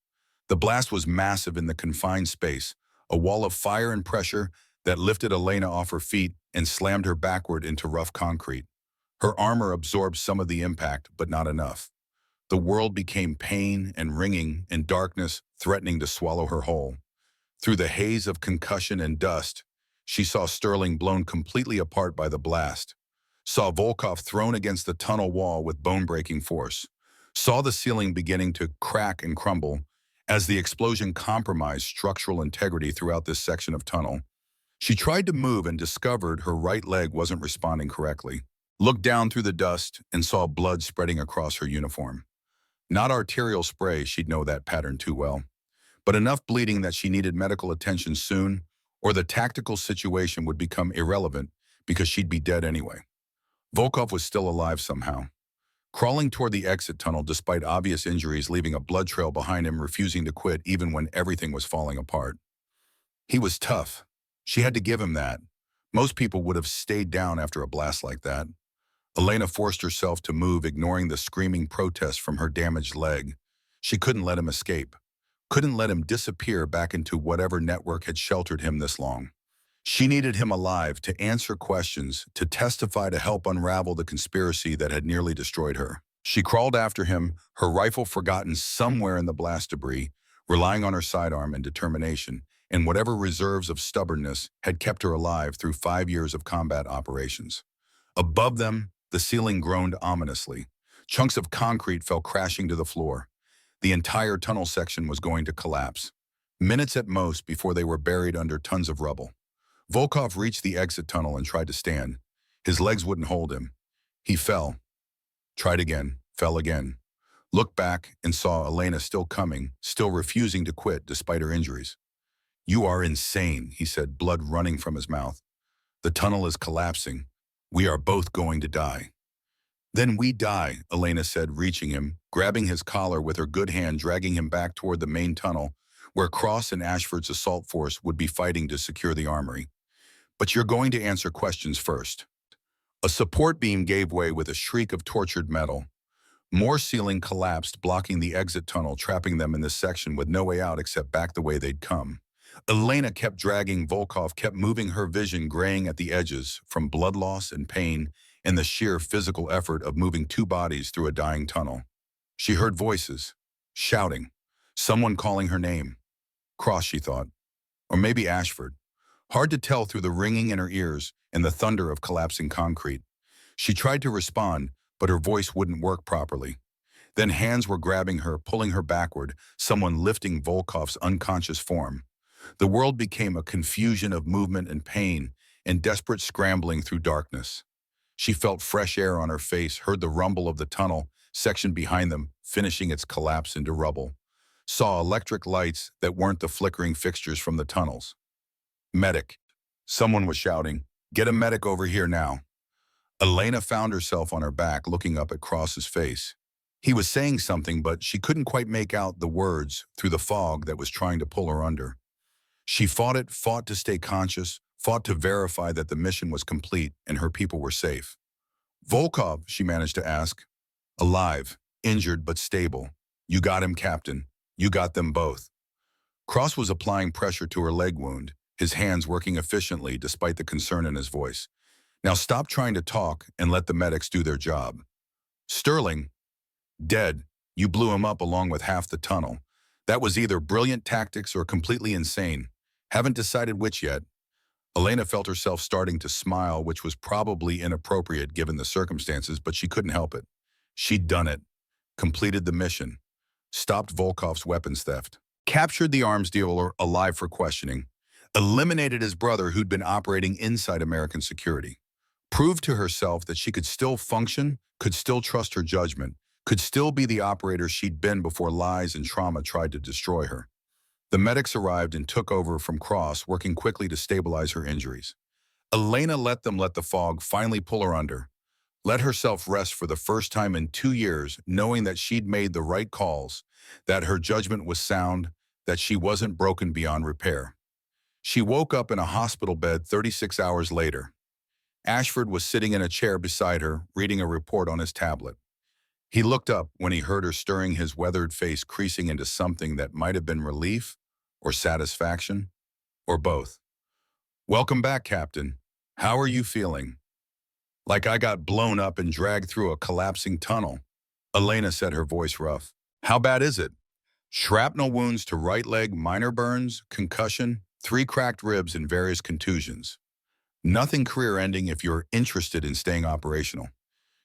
The blast was massive in the confined space, a wall of fire and pressure that lifted Elena off her feet and slammed her backward into rough concrete. Her armor absorbed some of the impact, but not enough. The world became pain and ringing and darkness threatening to swallow her whole. Through the haze of concussion and dust, she saw Sterling blown completely apart by the blast, saw Volkov thrown against the tunnel wall with bone-breaking force, saw the ceiling beginning to crack and crumble as the explosion compromised structural integrity throughout this section of tunnel. She tried to move and discovered her right leg wasn't responding correctly. Looked down through the dust and saw blood spreading across her uniform. Not arterial spray, she'd know that pattern too well, but enough bleeding that she needed medical attention soon, or the tactical situation would become irrelevant because she'd be dead anyway. Volkov was still alive somehow, crawling toward the exit tunnel despite obvious injuries, leaving a blood trail behind him, refusing to quit even when everything was falling apart. He was tough. She had to give him that. Most people would have stayed down after a blast like that. Elena forced herself to move, ignoring the screaming protest from her damaged leg. She couldn't let him escape. Couldn't let him disappear back into whatever network had sheltered him this long. She needed him alive to answer questions, to testify, to help unravel the conspiracy that had nearly destroyed her. She crawled after him, her rifle forgotten somewhere in the blast debris, relying on her sidearm and determination, and whatever reserves of stubbornness had kept her alive through 5 years of combat operations. Above them, the ceiling groaned ominously. Chunks of concrete fell crashing to the floor. The entire tunnel section was going to collapse. Minutes at most before they were buried under tons of rubble. Volkov reached the exit tunnel and tried to stand. His legs wouldn't hold him. He fell. Tried again, fell again. Looked back and saw Elena still coming, still refusing to quit despite her injuries. "You are insane," he said, blood running from his mouth. "The tunnel is collapsing. We are both going to die." "Then we die," Elena said, reaching him, grabbing his collar with her good hand, dragging him back toward the main tunnel, where Cross and Ashford's assault force would be fighting to secure the armory. "But you're going to answer questions first." A support beam gave way with a shriek of tortured metal. More ceiling collapsed, blocking the exit tunnel, trapping them in this section with no way out except back the way they'd come. Elena kept dragging. Volkov kept moving, her vision graying at the edges from blood loss and pain and the sheer physical effort of moving two bodies through a dying tunnel. She heard voices, shouting, someone calling her name. Cross, she thought. Or maybe Ashford. Hard to tell through the ringing in her ears and the thunder of collapsing concrete. She tried to respond, but her voice wouldn't work properly. Then hands were grabbing her, pulling her backward, someone lifting Volkov's unconscious form. The world became a confusion of movement and pain and desperate scrambling through darkness. She felt fresh air on her face, heard the rumble of the tunnel section behind them, finishing its collapse into rubble. saw electric lights that weren't the flickering fixtures from the tunnels. Medic. Someone was shouting, "Get a medic over here now." Elena found herself on her back looking up at Cross's face. He was saying something, but she couldn't quite make out the words through the fog that was trying to pull her under. She fought to stay conscious, fought to verify that the mission was complete and her people were safe. "Volkov," she managed to ask. "Alive, injured but stable. You got him, Captain. You got them both." Cross was applying pressure to her leg wound, his hands working efficiently despite the concern in his voice. "Now stop trying to talk and let the medics do their job." "Sterling, dead. You blew him up along with half the tunnel. That was either brilliant tactics or completely insane. Haven't decided which yet." Elena felt herself starting to smile, which was probably inappropriate given the circumstances, but she couldn't help it. She'd done it. Completed the mission. Stopped Volkov's weapons theft. Captured the arms dealer alive for questioning. Eliminated his brother who'd been operating inside American security. Proved to herself that she could still function, could still trust her judgment, could still be the operator she'd been before lies and trauma tried to destroy her. The medics arrived and took over from Cross, working quickly to stabilize her injuries. Elena let the fog finally pull her under. Let herself rest for the first time in 2 years, knowing that she'd made the right calls, that her judgment was sound, that she wasn't broken beyond repair. She woke up in a hospital bed 36 hours later. Ashford was sitting in a chair beside her, reading a report on his tablet. He looked up when he heard her stirring his weathered face creasing into something that might have been relief or satisfaction, or both. "Welcome back, Captain. How are you feeling?" "Like I got blown up and dragged through a collapsing tunnel," Elena said, her voice rough. "How bad is it?" "Shrapnel wounds to right leg, minor burns, concussion, 3 cracked ribs and various contusions. Nothing career-ending if you're interested in staying operational.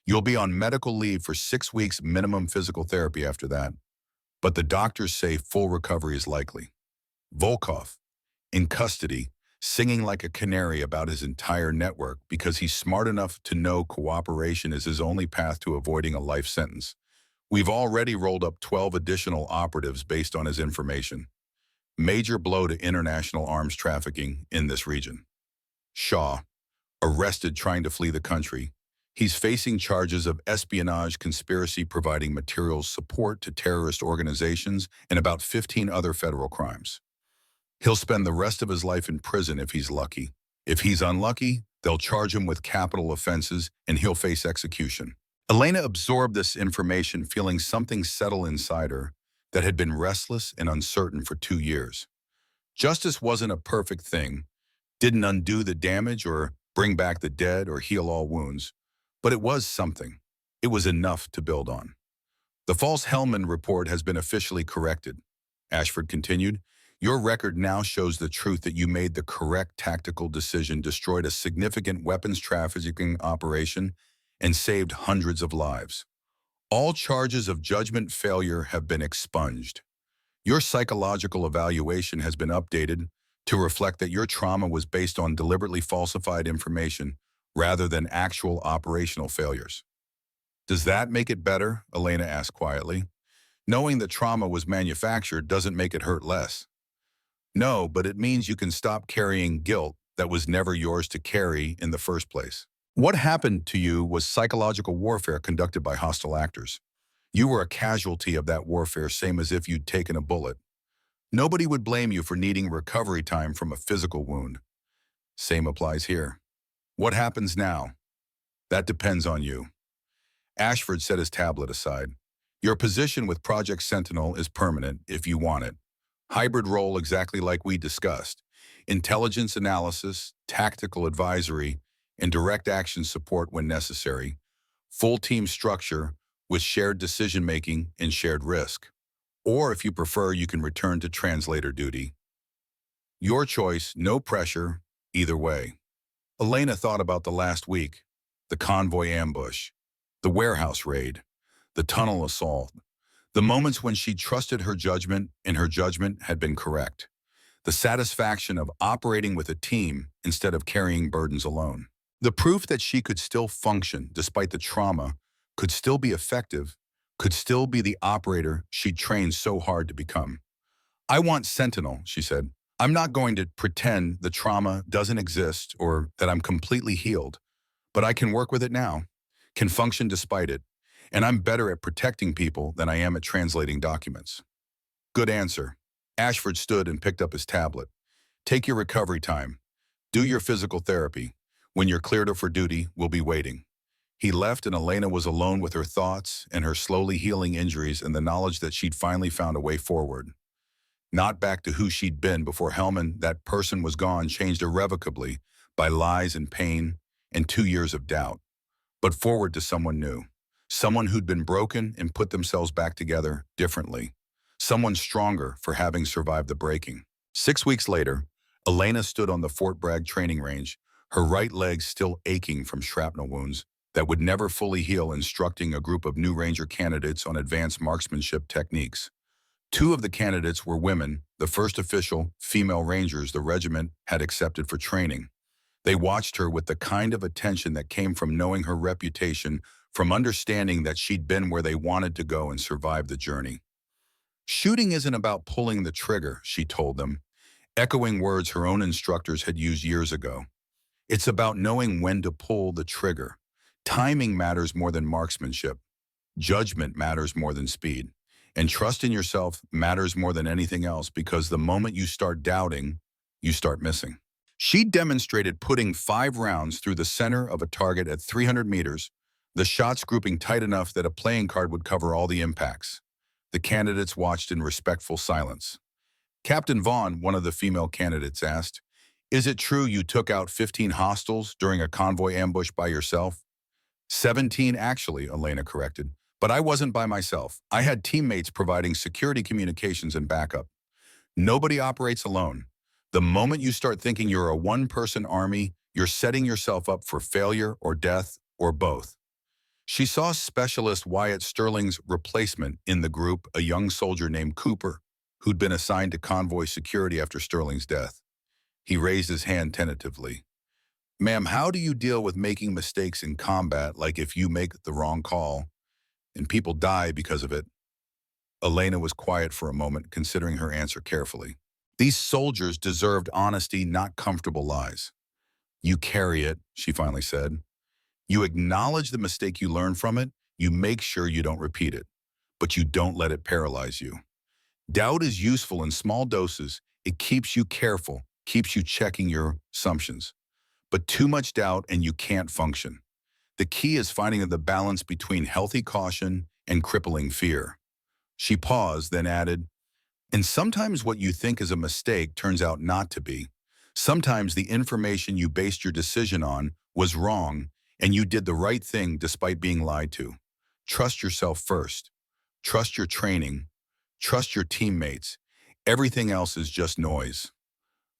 You'll be on medical leave for 6 weeks minimum physical therapy after that. But the doctors say full recovery is likely." Volkov, in custody, singing like a canary about his entire network because he's smart enough to know cooperation is his only path to avoiding a life sentence. "We've already rolled up 12 additional operatives based on his information. Major blow to international arms trafficking in this region." Shaw, arrested trying to flee the country. He's facing charges of espionage, conspiracy, providing materials support to terrorist organizations, and about 15 other federal crimes. He'll spend the rest of his life in prison if he's lucky. If he's unlucky, they'll charge him with capital offenses and he'll face execution. Elena absorbed this information, feeling something settle inside her that had been restless and uncertain for 2 years. Justice wasn't a perfect thing, didn't undo the damage or bring back the dead or heal all wounds, but it was something. It was enough to build on. "The false Hellman report has been officially corrected," Ashford continued. "Your record now shows the truth that you made the correct tactical decision, destroyed a significant weapons trafficking operation, and saved hundreds of lives. All charges of judgment failure have been expunged. Your psychological evaluation has been updated to reflect that your trauma was based on deliberately falsified information rather than actual operational failures." "Does that make it better?" Elena asked quietly. "Knowing the trauma was manufactured doesn't make it hurt less." "No, but it means you can stop carrying guilt that was never yours to carry in the first place. What happened to you was psychological warfare conducted by hostile actors. You were a casualty of that warfare, same as if you'd taken a bullet. Nobody would blame you for needing recovery time from a physical wound. Same applies here. What happens now? That depends on you." Ashford set his tablet aside. "Your position with Project Sentinel is permanent if you want it. Hybrid role exactly like we discussed. Intelligence analysis, tactical advisory, and direct action support when necessary. Full team structure with shared decision-making and shared risk. Or if you prefer, you can return to translator duty. Your choice, no pressure, either way." Elena thought about the last week, the convoy ambush, the warehouse raid, the tunnel assault, the moments when she trusted her judgment and her judgment had been correct. The satisfaction of operating with a team instead of carrying burdens alone. The proof that she could still function despite the trauma, could still be effective, could still be the operator she'd trained so hard to become. I want Sentinel, she said. I'm not going to pretend the trauma doesn't exist or that I'm completely healed, but I can work with it now, can function despite it, and I'm better at protecting people than I am at translating documents. Good answer. Ashford stood and picked up his tablet. Take your recovery time. Do your physical therapy. When you're cleared for duty, we'll be waiting. He left and Elena was alone with her thoughts and her slowly healing injuries and the knowledge that she'd finally found a way forward. Not back to who she'd been before Hellman, that person was gone, changed irrevocably by lies and pain and 2 years of doubt, but forward to someone new. Someone who'd been broken and put themselves back together differently. Someone stronger for having survived the breaking. 6 weeks later, Elena stood on the Fort Bragg training range, her right leg still aching from shrapnel wounds that would never fully heal, instructing a group of new Ranger candidates on advanced marksmanship techniques. 2 of the candidates were women, the first official female Rangers the regiment had accepted for training. They watched her with the kind of attention that came from knowing her reputation, from understanding that she'd been where they wanted to go and survived the journey. Shooting isn't about pulling the trigger, she told them, echoing words her own instructors had used years ago. It's about knowing when to pull the trigger. Timing matters more than marksmanship. Judgment matters more than speed. And trust in yourself matters more than anything else, because the moment you start doubting, you start missing. She demonstrated putting 5 rounds through the center of a target at 300 meters, the shots grouping tight enough that a playing card would cover all the impacts. The candidates watched in respectful silence. Captain Vaughn, one of the female candidates, asked, "Is it true you took out 15 hostiles during a convoy ambush by yourself?" 17 actually, Elena corrected. But I wasn't by myself. I had teammates providing security communications and backup. Nobody operates alone. The moment you start thinking you're a one-person army, you're setting yourself up for failure or death or both. She saw Specialist Wyatt Sterling's replacement in the group, a young soldier named Cooper, who'd been assigned to convoy security after Sterling's death. He raised his hand tentatively. "Ma'am, how do you deal with making mistakes in combat, like if you make the wrong call and people die because of it?" Elena was quiet for a moment, considering her answer carefully. These soldiers deserved honesty, not comfortable lies. "You carry it," she finally said. "You acknowledge the mistake, you learn from it, you make sure you don't repeat it, but you don't let it paralyze you. Doubt is useful in small doses. It keeps you careful, keeps you checking your assumptions. But too much doubt and you can't function. The key is finding the balance between healthy caution and crippling fear." She paused, then added, "And sometimes what you think is a mistake turns out not to be. Sometimes the information you based your decision on was wrong, and you did the right thing despite being lied to. Trust yourself first. Trust your training. Trust your teammates. Everything else is just noise."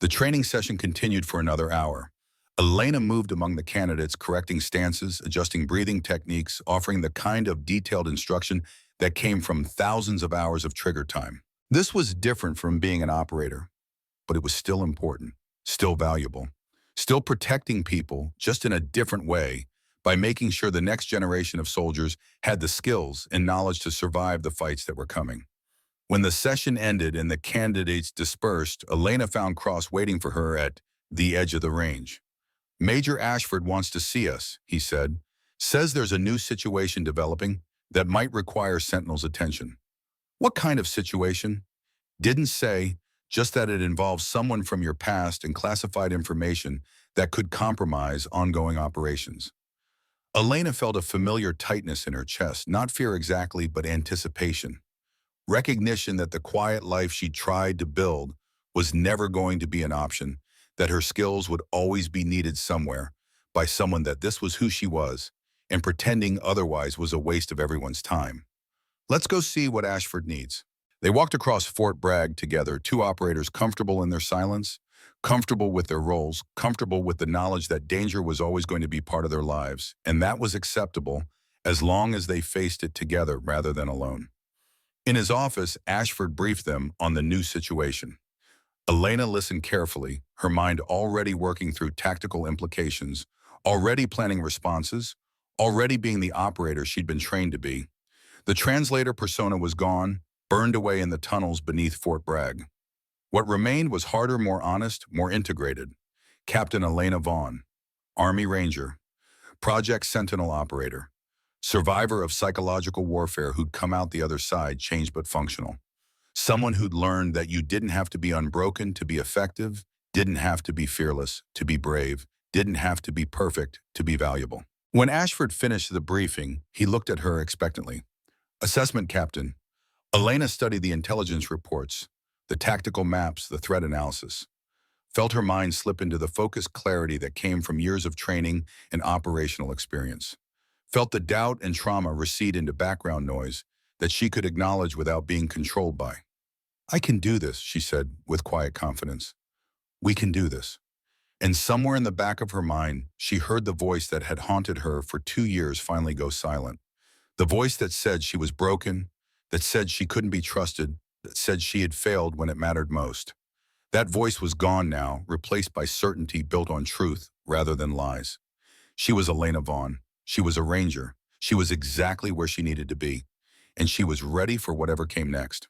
The training session continued for another hour. Elena moved among the candidates, correcting stances, adjusting breathing techniques, offering the kind of detailed instruction that came from thousands of hours of trigger time. This was different from being an operator, but it was still important, still valuable, still protecting people, just in a different way, by making sure the next generation of soldiers had the skills and knowledge to survive the fights that were coming. When the session ended and the candidates dispersed, Elena found Cross waiting for her at the edge of the range. "Major Ashford wants to see us," he said. "Says there's a new situation developing that might require Sentinel's attention." "What kind of situation?" "Didn't say, just that it involves someone from your past and classified information that could compromise ongoing operations." Elena felt a familiar tightness in her chest, not fear exactly, but anticipation. Recognition that the quiet life she tried to build was never going to be an option, that her skills would always be needed somewhere, by someone, that this was who she was, and pretending otherwise was a waste of everyone's time. "Let's go see what Ashford needs." They walked across Fort Bragg together, 2 operators comfortable in their silence, comfortable with their roles, comfortable with the knowledge that danger was always going to be part of their lives, and that was acceptable as long as they faced it together rather than alone. In his office, Ashford briefed them on the new situation. Elena listened carefully, her mind already working through tactical implications, already planning responses, already being the operator she'd been trained to be. The translator persona was gone, burned away in the tunnels beneath Fort Bragg. What remained was harder, more honest, more integrated. Captain Elena Vaughn, Army Ranger, Project Sentinel operator, survivor of psychological warfare who'd come out the other side changed but functional. Someone who'd learned that you didn't have to be unbroken to be effective, didn't have to be fearless to be brave, didn't have to be perfect to be valuable. When Ashford finished the briefing, he looked at her expectantly. Assessment Captain. Elena studied the intelligence reports, the tactical maps, the threat analysis. Felt her mind slip into the focused clarity that came from years of training and operational experience. Felt the doubt and trauma recede into background noise that she could acknowledge without being controlled by. I can do this, she said with quiet confidence. We can do this. And somewhere in the back of her mind, she heard the voice that had haunted her for 2 years finally go silent. The voice that said she was broken, that said she couldn't be trusted, that said she had failed when it mattered most. That voice was gone now, replaced by certainty built on truth rather than lies. She was Elena Vaughn. She was a ranger. She was exactly where she needed to be. And she was ready for whatever came next.